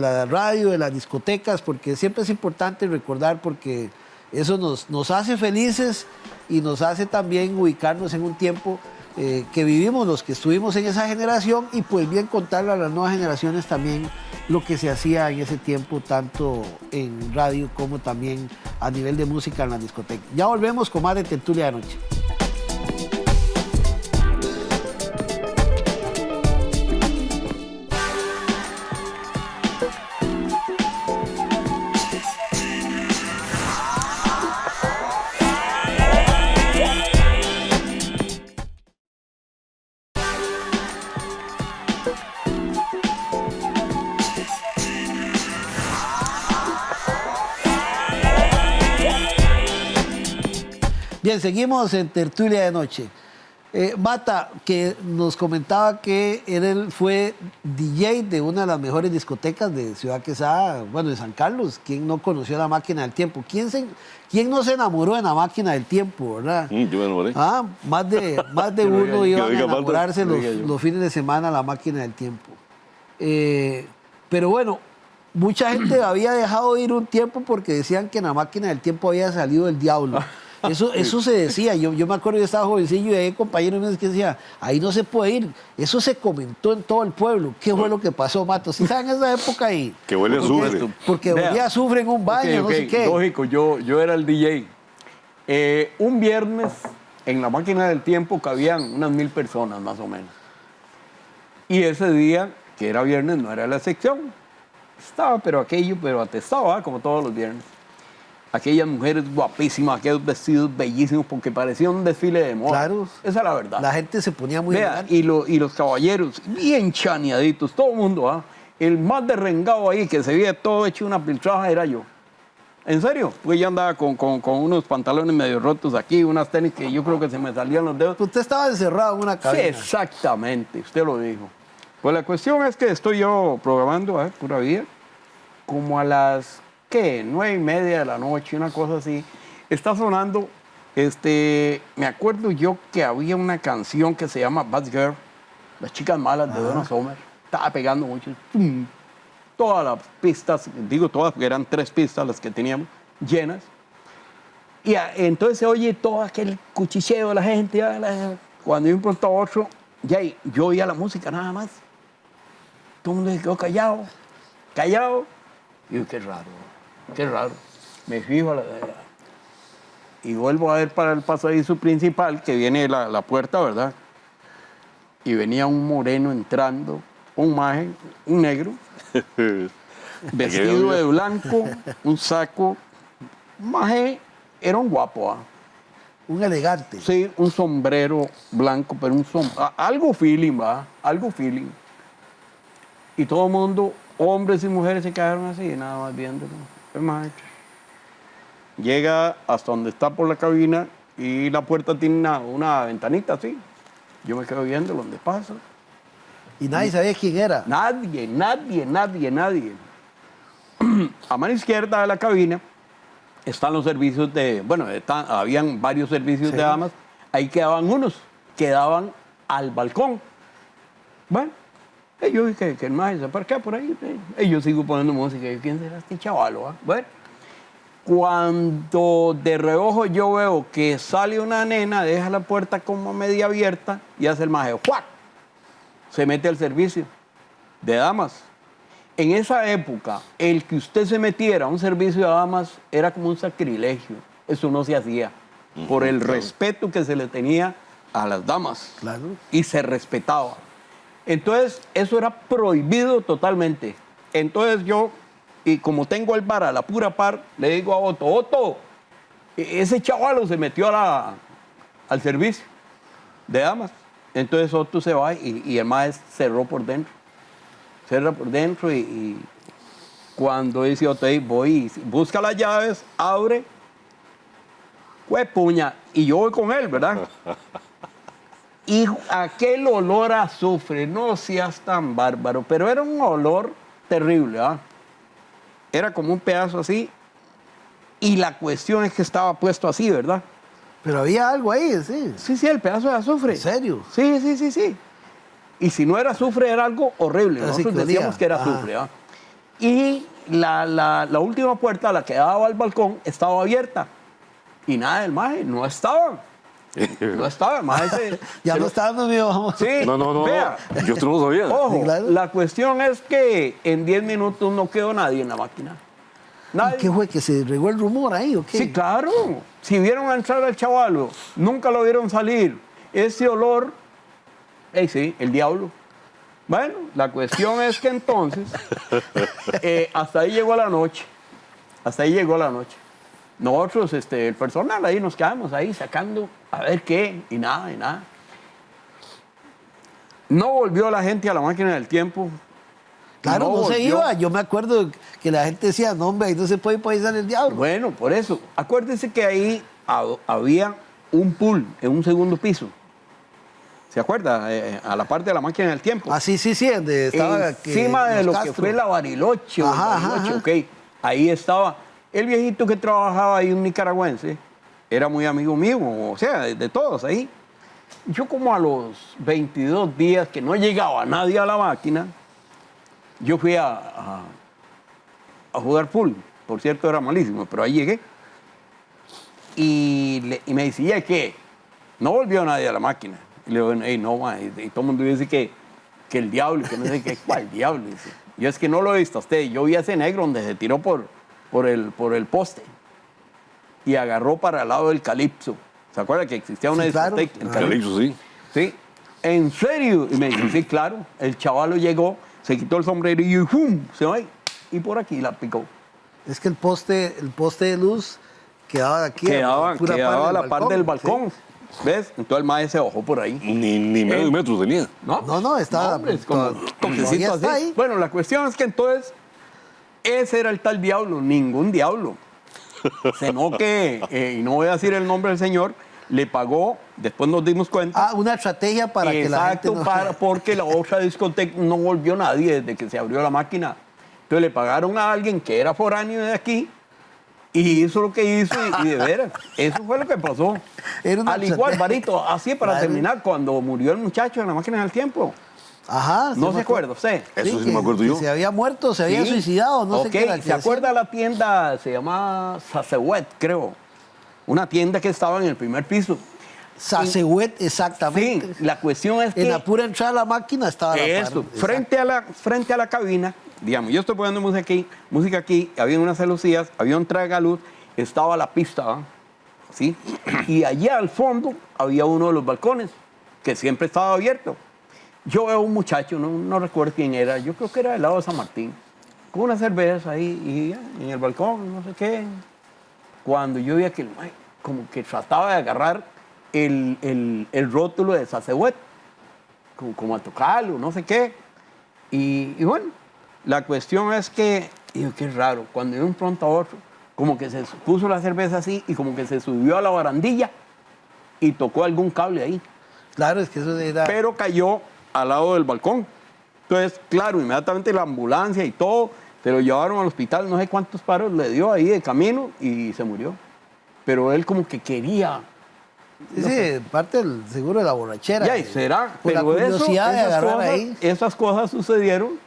la radio, de las discotecas, porque siempre es importante recordar, porque eso nos hace felices y nos hace también ubicarnos en un tiempo que vivimos los que estuvimos en esa generación, y pues bien contarle a las nuevas generaciones también lo que se hacía en ese tiempo, tanto en radio como también a nivel de música en la discoteca. Ya volvemos con más de Tertulia de Noche. Bien, seguimos en Tertulia de Noche. Mata, que nos comentaba que él fue DJ de una de las mejores discotecas de Ciudad Quesada, bueno, de San Carlos. ¿Quién no conoció la Máquina del Tiempo? ¿Quién no se enamoró de la Máquina del Tiempo, verdad? Yo me enamoré. Ah, más de Que lo uno diga- iban que a lo diga Mata. enamorarse Que lo diga yo. los fines de semana a la Máquina del Tiempo. Pero bueno, mucha gente había dejado de ir un tiempo porque decían que en la Máquina del Tiempo había salido el diablo. Eso se decía. Yo me acuerdo, yo estaba jovencillo y hay compañeros míos que decían, ahí no se puede ir. Eso se comentó en todo el pueblo. ¿Qué fue lo que pasó, Mato? ¿Sí saben esa época ahí? Que huele a azufre. Porque Vea. olía a azufre en un baño, Ok, no sé qué. lógico, yo era el DJ. Un viernes en la Máquina del Tiempo cabían unas 1000 personas más o menos. Y ese día, que era viernes, no era la excepción. Estaba pero atestado, ¿ah? Como todos los viernes. Aquellas mujeres guapísimas, aquellos vestidos bellísimos, porque parecía un desfile de moda. Claro. Esa es la verdad. La gente se ponía muy Vea, elegante. y los caballeros, bien chaneaditos, todo el mundo, ¿ah? El más derrengado ahí, que se veía todo hecho una piltraja, era yo. ¿En serio? Pues yo andaba con unos pantalones medio rotos aquí, unas tenis que yo creo que se me salían los dedos. Usted estaba encerrado en una Sí, cabina. exactamente, usted lo dijo. Pues la cuestión es que estoy yo programando, pura vida, como a las, ¿qué? 9:30 de la noche, una cosa así. Está sonando, me acuerdo yo que había una canción que se llama Bad Girl, Las Chicas Malas de Donna Summer. Estaba pegando mucho. ¡Tum! Todas las pistas, digo todas porque eran 3 pistas las que teníamos, llenas. Y entonces se oye todo aquel cuchicheo de la gente. Cuando yo pronto a otro, yo oía la música nada más. Todo el mundo se quedó callado, callado. Y yo, qué raro. Me fijo y vuelvo a ver para el pasadizo principal, que viene la puerta, ¿verdad? Y venía un moreno entrando, un maje, un negro, vestido de blanco, un saco. Maje, era un guapo, ¿ah? Un elegante. Sí, un sombrero blanco, pero algo feeling, ¿va? Algo feeling. Y todo el mundo, hombres y mujeres, se quedaron así, nada más viéndolo. El maje llega hasta donde está por la cabina y la puerta tiene una ventanita así. Yo me quedo viendo donde pasa. Y nadie sabía quién era. Nadie. A mano izquierda de la cabina están los servicios habían varios servicios Sí. de damas. Ahí quedaban unos, quedaban al balcón. Bueno, yo vi que el maestro se parquea por ahí. Y yo sigo poniendo música. Y yo, ¿quién será este chavalo? Bueno, cuando de reojo yo veo que sale una nena, deja la puerta como media abierta y hace el maestro, ¡fuac! Se mete al servicio de damas. En esa época, el que usted se metiera a un servicio de damas era como un sacrilegio. Eso no se hacía por el respeto que se le tenía a las damas. Claro. Y se respetaba. Entonces, eso era prohibido totalmente. Entonces yo, y como tengo el bar a la pura par, le digo a Otto, ese chavalo se metió al servicio de damas. Entonces Otto se va y el maestro cerró por dentro. Cerra por dentro y Cuando dice Otto, voy, busca las llaves, abre, puña, y yo voy con él, ¿verdad? Y aquel olor a azufre, no seas tan bárbaro, pero era un olor terrible, ¿ah? Era como un pedazo así, y la cuestión es que estaba puesto así, ¿verdad? Pero había algo ahí, sí. Sí, el pedazo de azufre. ¿En serio? Sí. Y si no era azufre, era algo horrible. Así Nosotros que decíamos olía. que era Ajá. azufre, ¿ah? Y la última puerta, la que daba al balcón, estaba abierta. Y nada, el maje no estaba. No estaba, el maje Ya se no lo- está dando miedo, vamos. Sí, No. vea. Yo esto no lo sabía. Ojo, Sí, claro. la cuestión es que en 10 minutos no quedó nadie en la máquina. Nadie. ¿Qué fue? ¿Que se regó el rumor ahí o qué? Sí, claro. Si vieron entrar al chavalo, nunca lo vieron salir. Ese olor, sí, el diablo. Bueno, la cuestión es que entonces, hasta ahí llegó la noche. Hasta ahí llegó la noche. Nosotros, el personal, ahí nos quedamos ahí sacando a ver qué, y nada. No volvió la gente a la máquina del tiempo. Claro, no se volvió. iba. Yo me acuerdo que la gente decía, no, hombre, ahí no se puede ir, por ahí sale el diablo. Bueno, por eso. Acuérdense que ahí había un pool en un segundo piso. ¿Se acuerda? A la parte de la máquina del tiempo. Ah, sí, donde estaba... Encima de los lo que Castro. fue la Bariloche. Ajá. Ok. Ahí estaba el viejito que trabajaba ahí, un nicaragüense. Era muy amigo mío, o sea, de todos ahí. Yo como a los 22 días que no llegaba nadie a la máquina, yo fui a jugar pool. Por cierto, era malísimo, pero ahí llegué. Y me decía que no volvió nadie a la máquina. Y le digo, hey, no, ma. Y todo el mundo dice que el diablo, que no sé qué, ¿cuál diablo? Dice. Yo es que no lo he visto a usted. Yo vi a ese negro donde se tiró por el poste y agarró para el lado del Calipso. ¿Se acuerda que existía una Sí, claro. discoteca? El Calipso, sí. Sí. ¿En serio? Y me dice, sí, claro. El chavalo llegó, se quitó el sombrerillo y ¡pum! Se va ahí. Y por aquí la picó. Es que el poste de luz quedaba aquí. Quedaba a la par del balcón. Sí. ¿Ves? Entonces el maestro se bajó por ahí. Ni medio metro tenía. No, estaba... hombre, es como toquecito todavía así. está ahí. Bueno, la cuestión es que entonces ese era el tal diablo, ningún diablo. Sino que, y no voy a decir el nombre del señor, le pagó, después nos dimos cuenta. Ah, una estrategia para que la gente no... Porque la otra discoteca no volvió nadie desde que se abrió la máquina. Entonces le pagaron a alguien que era foráneo de aquí y hizo lo que hizo y de veras, eso fue lo que pasó. Era una Al igual, estrategia. Barito, así para Claro. terminar, cuando murió el muchacho en la máquina del tiempo. Ajá. No me se acuerda usted. Eso sí que- me acuerdo que yo. se había muerto, se había Sí. suicidado, no sé Ok, qué era. que ¿se decía. acuerda la tienda? Se llama Sasehuet, creo. Una tienda que estaba en el primer piso. Sasehuet, Sí, exactamente. la cuestión es que... En la pura entrada a la máquina estaba la Eso, par- frente a la cabina, digamos, yo estoy poniendo música aquí, había unas celosías, había un tragaluz, estaba la pista, ¿va? ¿Sí? Y allá al fondo había uno de los balcones, que siempre estaba abierto. Yo veo un muchacho, no recuerdo quién era, yo creo que era del lado de San Martín, con una cerveza ahí y ya, en el balcón, no sé qué. Cuando yo vi que el mae como que trataba de agarrar el rótulo de Sasehuet, como a tocarlo, no sé qué. Y bueno, la cuestión es que, digo, qué raro, cuando de un pronto a otro, como que se puso la cerveza así y como que se subió a la barandilla y tocó algún cable ahí, Claro, es que eso era... pero cayó al lado del balcón. Entonces, claro, inmediatamente la ambulancia y todo, se lo llevaron al hospital, no sé cuántos paros le dio ahí de camino y se murió. Pero él como que quería... Sí, parte del seguro de la borrachera. Ya, y será, Por la pero curiosidad de agarrar cosas, ahí. esas cosas sucedieron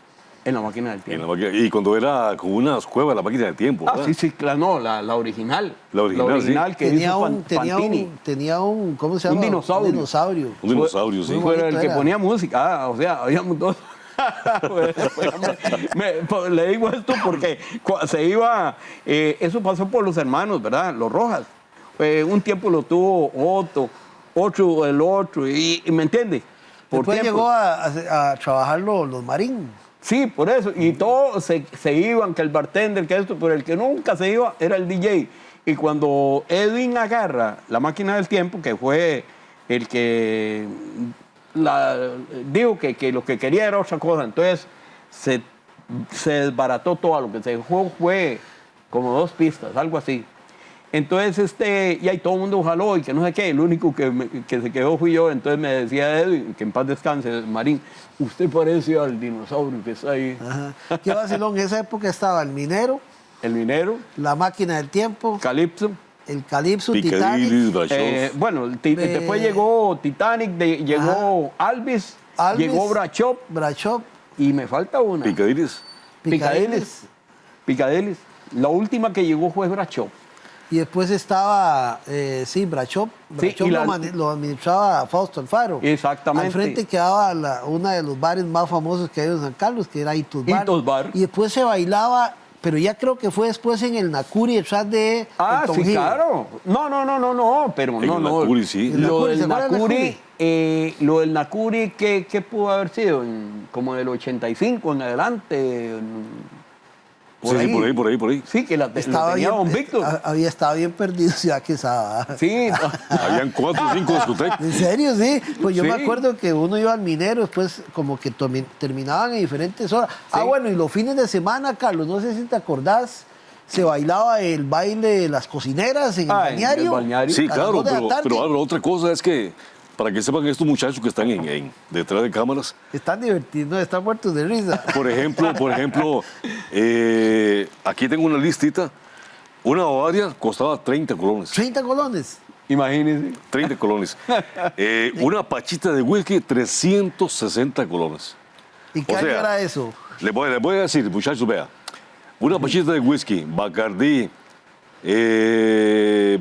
en la máquina del En tiempo. la máquina- y cuando era con unas cuevas la máquina del tiempo. Ah, ¿verdad? sí, claro, no, la original. La original, sí. que hizo Fantini. tenía un, ¿cómo se Un llama? dinosaurio. Un dinosaurio. Un dinosaurio, sí. Muy Fue el bonito que era. ponía música, o sea, habíamos dos. Le digo esto porque se iba, eso pasó por los hermanos, ¿verdad? Los Rojas. Un tiempo lo tuvo Otto, otro el otro, y ¿me entiende? Por Después tiempo. llegó a trabajar los Marín. Sí, por eso. Y todos se iban, que el bartender, que esto, pero el que nunca se iba era el DJ. Y cuando Edwin agarra la máquina del tiempo, que fue el que dijo que lo que quería era otra cosa, entonces se se desbarató todo, lo que se dejó fue como 2 pistas, algo así. Entonces, y ahí todo el mundo jaló y que no sé qué, el único que se quedó fui yo. Entonces me decía Edwin, que en paz descanse, Marín, usted parece al dinosaurio que está ahí. Ajá. Qué vacilón, en esa época estaba el Minero, El Minero, la Máquina del Tiempo, Calypso. el Calypso, Piccadilly, Titanic, Brasov. Bueno, después llegó Titanic, llegó Alvis, llegó Brachop Brachop, y me falta una. Picadilles. Picadelis. La última que llegó fue Brachop. y después estaba, Brachop. Sí, Brachop y lo administraba Fausto Alfaro. Exactamente. Al frente quedaba uno de los bares más famosos que hay en San Carlos, que era Hitos Bar. Hitos Bar. Y después se bailaba, pero ya creo que fue después en el Nacuri, detrás de el Ah, Tom sí, Hill. claro. No, pero En no, el no. Nacuri, sí. El Lo Nacuri, del ¿se acuerdan del Nacuri, lo del Nacuri, ¿qué pudo haber sido? Como del 85 en adelante. Sí, sí, por ahí. Sí, que lo Estaba tenía bien, don Víctor. había estado bien perdido Ciudad Quesada. Sí, Habían 4 o 5 discotecas. ¿En serio? Sí. Pues yo me Sí. acuerdo que uno iba al Minero, después como que terminaban en diferentes horas. Ah, bueno, y los fines de semana, Carlos, no sé si te acordás, se bailaba el baile de las cocineras en el Ah, en el balneario. balneario. Sí, a las claro, 2 de la tarde. pero ahora otra cosa es que, para que sepan estos muchachos que están detrás de cámaras, Están divertidos, no, están muertos de risa. por ejemplo, aquí tengo una listita. Una Bavaria costaba 30 colones. 30 colones. imagínense. 30 colones. Una pachita de whisky, 360 colones. ¿Y qué O año sea, era eso? Les voy a decir, muchachos, vea. Una pachita de whisky, Bacardí,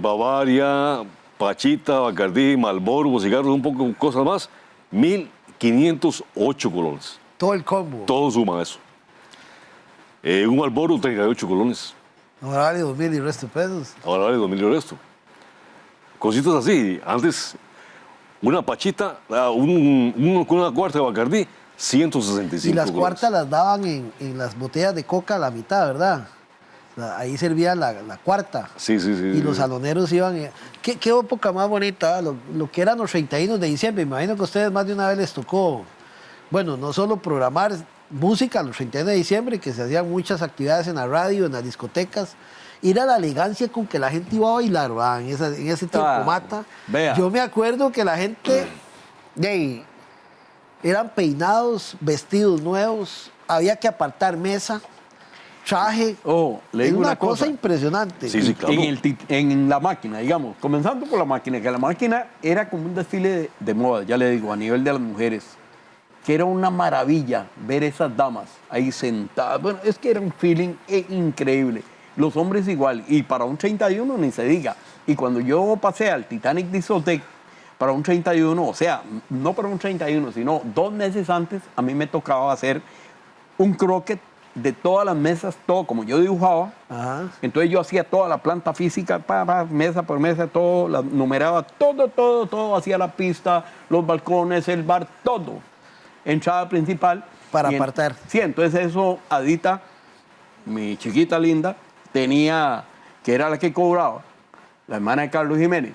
Bavaria, Pachita, Bacardí, Marlboro, cigarros, un poco cosas más, 1.508 colones. Todo el combo. Todo suma eso. Un Marlboro, 38 colones. Ahora vale 2.000 y resto de pesos. Ahora vale 2.000 el resto. Cositas así. Antes, una pachita, con una cuarta de Bacardí, 165 Y las colones. cuartas las daban en las botellas de coca a la mitad, ¿verdad? Ahí servía la cuarta. Sí. Y los saloneros iban... ¿Qué época más bonita? Lo que eran los 31 de diciembre. Me imagino que a ustedes más de una vez les tocó, bueno, no solo programar música los 31 de diciembre, que se hacían muchas actividades en la radio, en las discotecas. Era la elegancia con que la gente iba a bailar, ¿verdad? En ese tiempo, Ah, Mata. vea. Yo me acuerdo que la gente... eran peinados, vestidos nuevos, había que apartar mesa, traje. Oh, le Es digo una una cosa. impresionante. Sí, claro. En la máquina, digamos, comenzando por la máquina, que la máquina era como un desfile de moda, ya le digo, a nivel de las mujeres, que era una maravilla ver esas damas ahí sentadas. Bueno, es que era un feeling increíble. Los hombres igual, y para un 31 ni se diga. Y cuando yo pasé al Titanic Discotheque, para un 31, o sea, no para un 31, sino 2 meses antes, a mí me tocaba hacer un croquet de todas las mesas, todo como yo dibujaba. Ajá. Entonces yo hacía toda la planta física, mesa por mesa, todo, la numeraba, todo, hacía la pista, los balcones, el bar, todo. Entrada principal. Para Y apartar. Sí, entonces eso, Adita, mi chiquita linda, tenía, que era la que cobraba, la hermana de Carlos Jiménez.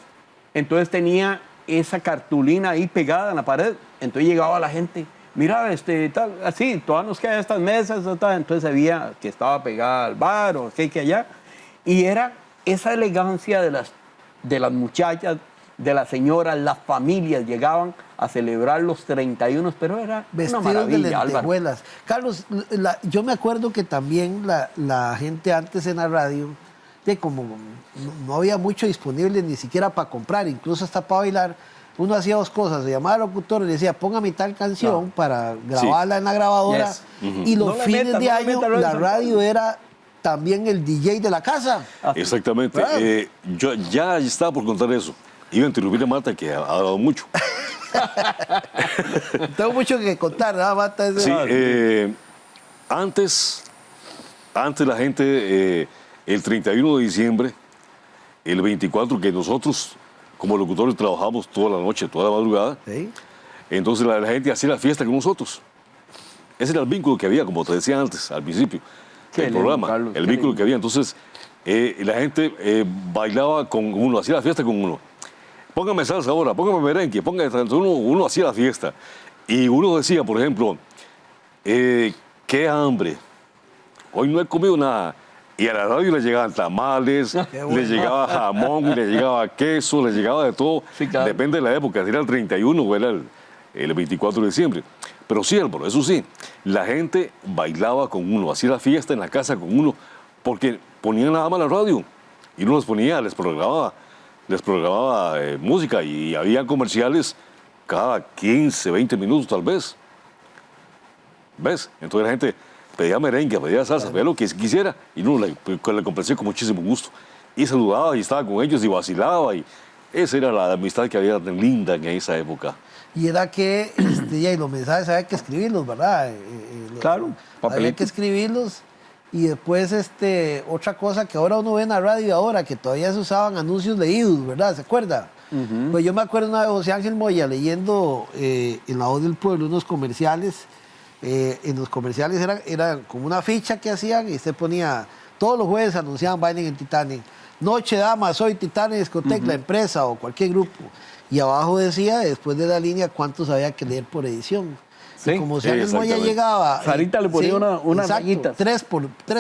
Entonces tenía esa cartulina ahí pegada en la pared. Entonces llegaba la gente, mira, tal, así, todavía nos quedan estas mesas, tal. Entonces se veía que estaba pegada al bar o que allá. Y era esa elegancia de las muchachas, de las señoras, las familias llegaban a celebrar los 31, pero era una Vestidos de maravilla, Álvaro. lentejuelas. Carlos, yo me acuerdo que también la gente antes en la radio, como no había mucho disponible ni siquiera para comprar, incluso hasta para bailar, uno hacía 2 cosas, se llamaba al locutor y le decía, póngame tal canción para grabarla en la grabadora, Yes. y los No le fines meta, de no le año meta, la radio era también el DJ de la casa. Exactamente. Claro. Yo ya estaba por contar eso. Iba a interrumpir a Marta, que ha hablado mucho. Tengo mucho que contar, ¿verdad, Mata? Sí, antes la gente, el 31 de diciembre, el 24, que nosotros como locutores trabajamos toda la noche, toda la madrugada, Sí. entonces la gente hacía la fiesta con nosotros. Ese era el vínculo que había, como te decía antes, al principio Qué del lindo, programa, Carlos, el qué vínculo lindo. que había. Entonces, la gente bailaba con uno, hacía la fiesta con uno. Póngame salsa ahora, póngame merengue, uno hacía la fiesta. Y uno decía, por ejemplo, qué hambre, hoy no he comido nada. Y a la radio le llegaban tamales, le llegaba jamón, le llegaba queso, le llegaba de todo. Sí, claro. Depende de la época, si era el 31 o era el 24 de diciembre. Pero sí, Álvaro, eso sí, la gente bailaba con uno, hacía la fiesta en la casa con uno, porque ponían nada más la radio. Y uno les programaba música y había comerciales cada 15, 20 minutos tal vez. ¿Ves? Entonces la gente pedía merengue, pedía salsa, pedía lo que quisiera y uno le complacía con muchísimo gusto. Y saludaba y estaba con ellos y vacilaba y esa era la amistad que había tan linda en esa época. Y era que y los mensajes había que escribirlos, ¿verdad? Claro, Había papelito. que escribirlos. Y después, otra cosa que ahora uno ve en la radio ahora, que todavía se usaban anuncios leídos, ¿verdad? ¿Se acuerda? Pues yo me acuerdo una vez de José Ángel Moya leyendo en La Voz del Pueblo unos comerciales. En los comerciales era como una ficha que hacían y se ponía, todos los jueves anunciaban Bailen en Titanic. Noche Damas, hoy Titanic Discoteca, la empresa o cualquier grupo. Y abajo decía, después de la línea, cuántos había que leer por edición. Sí, Y como José Ángel Moya exactamente. llegaba... Sarita le ponía unas exacto, rayitas. tres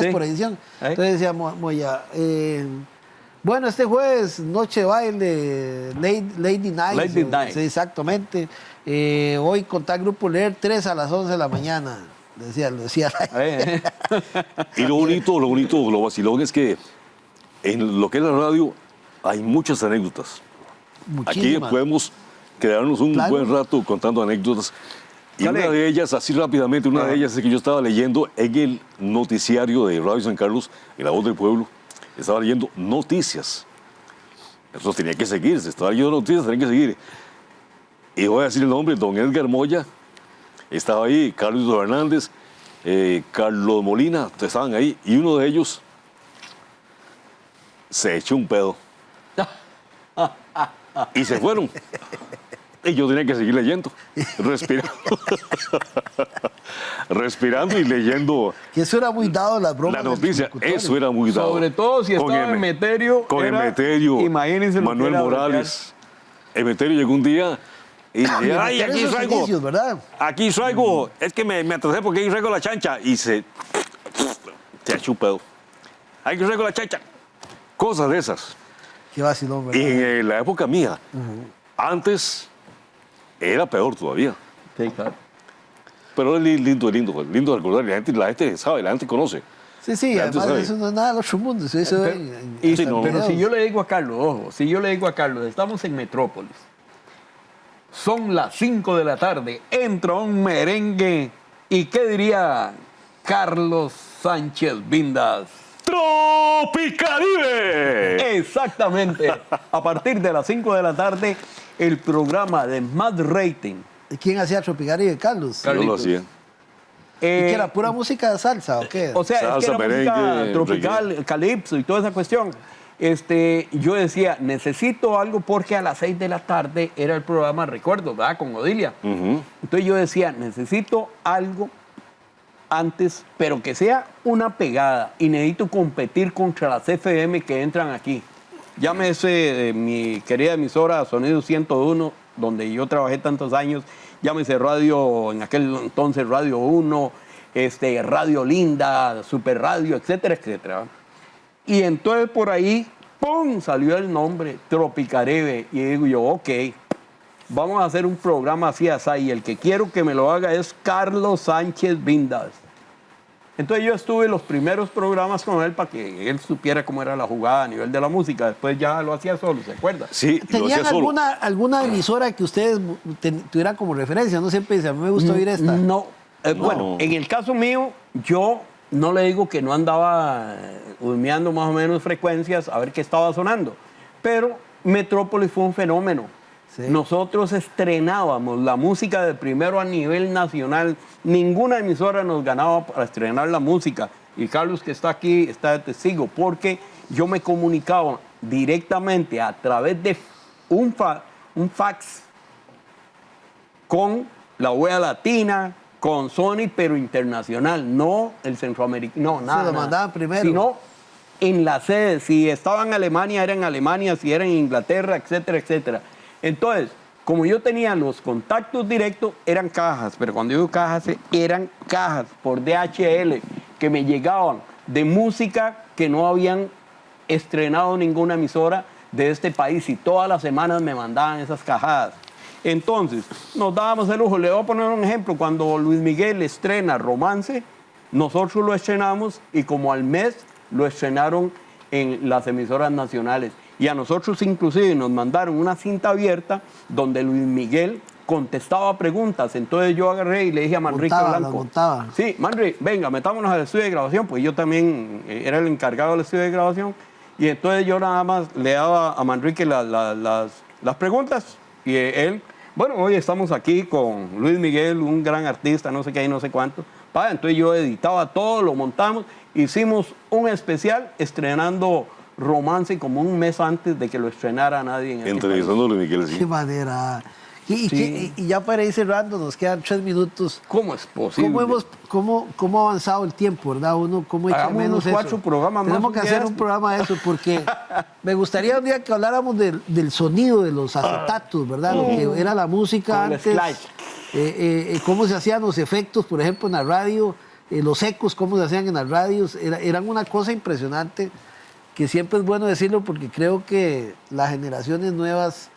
Sí. por edición. Ahí. Entonces decía Moya, bueno, este jueves, noche de baile, Lady Night. Lady Night. Sí, exactamente. Hoy con tal grupo leer 3 a las 11 de la mañana. Lo decía. Y lo bonito, lo vacilón es que en lo que es la radio hay muchas anécdotas. Aquí Muchísimas. podemos quedarnos un Claro. buen rato contando anécdotas. Y Dale. una de ellas, así rápidamente, una de ellas es que yo estaba leyendo en el noticiario de Radio San Carlos, en La Voz del Pueblo, estaba leyendo noticias. Eso tenía que seguirse, estaba leyendo noticias, tenía que seguir. Y voy a decir el nombre, don Edgar Moya, estaba ahí, Carlos Hernández, Carlos Molina, estaban ahí, y uno de ellos se echó un pedo. Y se fueron. Y yo tenía que seguir leyendo, respirando. Respirando y leyendo Que eso era muy dado las bromas. la del noticia. locutorio. Eso era muy dado. Sobre todo si Con estaba Emeterio. Con era- Emeterio, imagínense lo que Manuel era Morales. Emeterio llegó un día y dice, Y ay, meter aquí esos traigo, inicios, ¿verdad? aquí traigo, es que me atrasé porque aquí traigo la chancha. Y se echó un pedo. Aquí traigo la chancha. Cosas de esas. Qué vacilón, Y ¿verdad? en la época mía, antes era peor todavía. Sí, claro. Pero es lindo recordar. La gente sabe, la gente conoce. Sí, sí, la gente además sabe. eso no es nada del otro mundo. Eso Pero, en Sí, no. pero videos. si yo le digo a Carlos, ojo, si yo le digo a Carlos, estamos en Metrópolis, son las 5 de la tarde, entra un merengue, ¿y qué diría Carlos Sánchez Vindas? ¡Tropicaribe! Exactamente. A partir de las 5 de la tarde, el programa de más rating. ¿Y quién hacía Tropicaribe? Carlos. Yo lo Carlitos. hacía. ¿Y qué era pura música de salsa o qué? O sea, es que Salsa, era música merengue, tropical, calipso y toda esa cuestión. Yo decía, necesito algo porque a las 6 de la tarde era el programa Recuerdos, ¿verdad? Con Odilia. Ujú. Entonces yo decía, necesito algo antes, pero que sea una pegada y necesito competir contra las FM que entran aquí. Llámese mi querida emisora Sonido 101, donde yo trabajé tantos años, llámese Radio, en aquel entonces Radio 1, Radio Linda, Super Radio, etcétera, etcétera. Y entonces por ahí, ¡pum!, salió el nombre Tropicaribe. Y digo yo, ok, vamos a hacer un programa así, y el que quiero que me lo haga es Carlos Sánchez Vindas. Entonces yo estuve en los primeros programas con él para que él supiera cómo era la jugada a nivel de la música. Después ya lo hacía solo, ¿se acuerda? Sí, lo ¿Tenían hacía solo. alguna emisora que ustedes tuvieran como referencia? No siempre dice, a mí me gusta oír esta. No. No. Bueno, en el caso mío, yo no le digo que no andaba husmeando más o menos frecuencias a ver qué estaba sonando. Pero Metrópolis fue un fenómeno. Sí. Nosotros estrenábamos la música de primero a nivel nacional. Ninguna emisora nos ganaba para estrenar la música. Y Carlos, que está aquí, está de testigo, porque yo me comunicaba directamente a través de un fax con la Wea Latina, con Sony, pero internacional, no el centroamericano, no, nada. lo nada. mandaban primero. Sino en la sede, si estaba en Alemania, era en Alemania, si era en Inglaterra, etcétera, etcétera. Entonces, como yo tenía los contactos directos, eran cajas, pero cuando digo cajas, eran cajas por DHL, que me llegaban de música que no habían estrenado ninguna emisora de este país y todas las semanas me mandaban esas cajadas. Entonces, nos dábamos el lujo. Le voy a poner un ejemplo. Cuando Luis Miguel estrena Romance, nosotros lo estrenamos y como al mes lo estrenaron en las emisoras nacionales. Y a nosotros inclusive nos mandaron una cinta abierta donde Luis Miguel contestaba preguntas. Entonces yo agarré y le dije a Manrique Blanco. Sí, Manri, venga, metámonos al estudio de grabación, pues yo también era el encargado del estudio de grabación. Y entonces yo nada más le daba a Manrique las preguntas y él, bueno, hoy estamos aquí con Luis Miguel, un gran artista, no sé qué y no sé cuánto. Entonces yo editaba todo, lo montamos, hicimos un especial estrenando Romance como un mes antes de que lo estrenara nadie en entrevistando a Luis Miguel, sí. Qué manera. Sí. Y ya para ir cerrando, nos quedan 3 minutos. ¿Cómo es posible? ¿Cómo ha avanzado el tiempo, verdad? Uno, ¿cómo echa Hagamos menos unos eso? 4 programas más. Tenemos que hacer un programa de eso, porque me gustaría un día que habláramos del sonido de los acetatos, ¿verdad? Lo que era la música con antes. Cómo se hacían los efectos, por ejemplo, en la radio, los ecos, cómo se hacían en las radios. Eran una cosa impresionante, que siempre es bueno decirlo, porque creo que las generaciones nuevas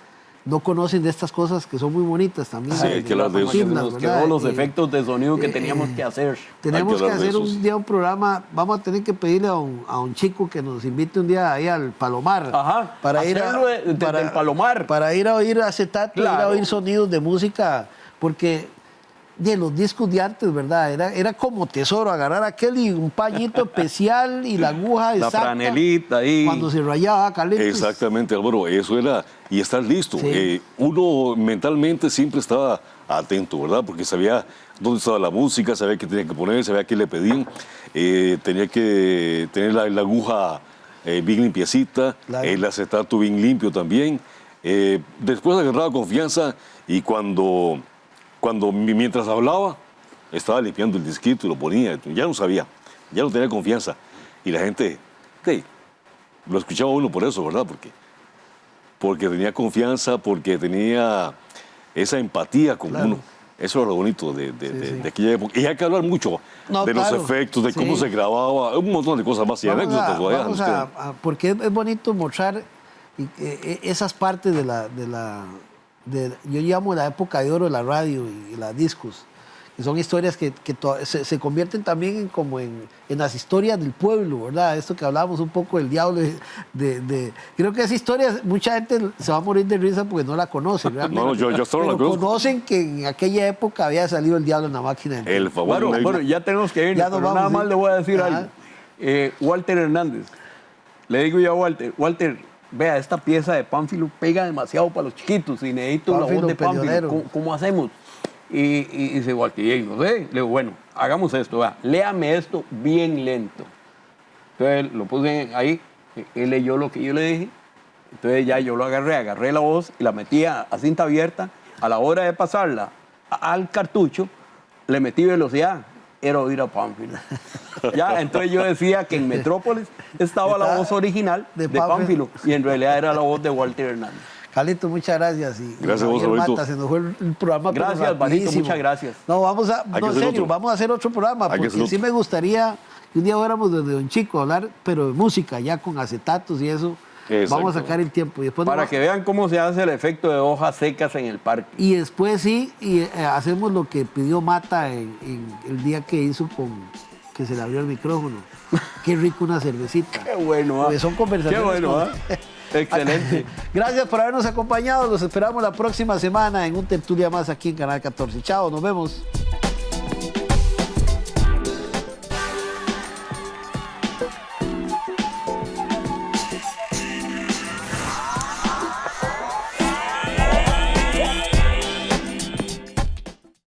no conocen de estas cosas que son muy bonitas también. Sí, hay que hablar de eso. Nos quedó los efectos de sonido que teníamos que hacer. Tenemos que hacer un día un programa. Vamos a tener que pedirle a un chico que nos invite un día ahí al Palomar. Ajá, para ir del Palomar. Para ir a oír acetato, claro. Ir a oír sonidos de música, porque de los discos de antes, ¿verdad? Era como tesoro, agarrar aquel y un pañito especial y la aguja exacta. La franelita ahí. Cuando se rayaba, Carlitos. Exactamente, Álvaro, eso era, y estar listo. Sí. Uno mentalmente siempre estaba atento, ¿verdad? Porque sabía dónde estaba la música, sabía qué tenía que poner, sabía qué le pedían. Tenía que tener la aguja bien limpiecita, claro. El acetato bien limpio también. Después agarraba confianza y mientras hablaba, estaba limpiando el disquito y lo ponía. Ya no sabía, ya no tenía confianza. Y la gente, lo escuchaba uno por eso, ¿verdad? Porque tenía confianza, porque tenía esa empatía con uno. Eso era lo bonito de aquella época. Y hay que hablar mucho de los efectos, de cómo se grababa, un montón de cosas más y anécdotas. Porque es bonito mostrar esas partes yo llamo la época de oro de la radio y las discos, que son historias que se convierten también en las historias del pueblo, ¿verdad? Esto que hablábamos un poco del diablo, creo que esa historia, mucha gente se va a morir de risa porque no la conoce, realmente. No, yo solo la conozco. Conocen que en aquella época había salido el diablo en la máquina. Bueno, ya tenemos que ir, pero nada más le voy a decir algo. Walter Hernández, le digo yo a Walter, vea, esta pieza de Pánfilo pega demasiado para los chiquitos y necesito la voz de Pánfilo. ¿Cómo hacemos? Y dice Walter, no sé. Le digo, bueno, hagamos esto, vea, léame esto bien lento. Entonces lo puse ahí, él leyó lo que yo le dije. Entonces ya yo lo agarré la voz y la metí a cinta abierta. A la hora de pasarla al cartucho, le metí velocidad. Era oír a Pánfilo. Ya, entonces yo decía que en Metrópolis estaba la voz original de Pánfilo y en realidad era la voz de Walter Hernández. Carlito, muchas gracias. Gracias a vos, Roberto. Se nos fue el programa. Gracias, Barito, muchas gracias. No, en serio, vamos a hacer otro programa, porque sí me gustaría que un día fuéramos desde Don Chico a hablar, pero de música, ya con acetatos y eso. Vamos a sacar el tiempo. Y después para que vean cómo se hace el efecto de hojas secas en el parque. Y después hacemos lo que pidió Mata en el día que hizo que se le abrió el micrófono. Qué rico una cervecita. Qué bueno, pues son conversaciones. Qué bueno, excelente. Gracias por habernos acompañado. Los esperamos la próxima semana en un tertulia más aquí en Canal 14. Chao, nos vemos.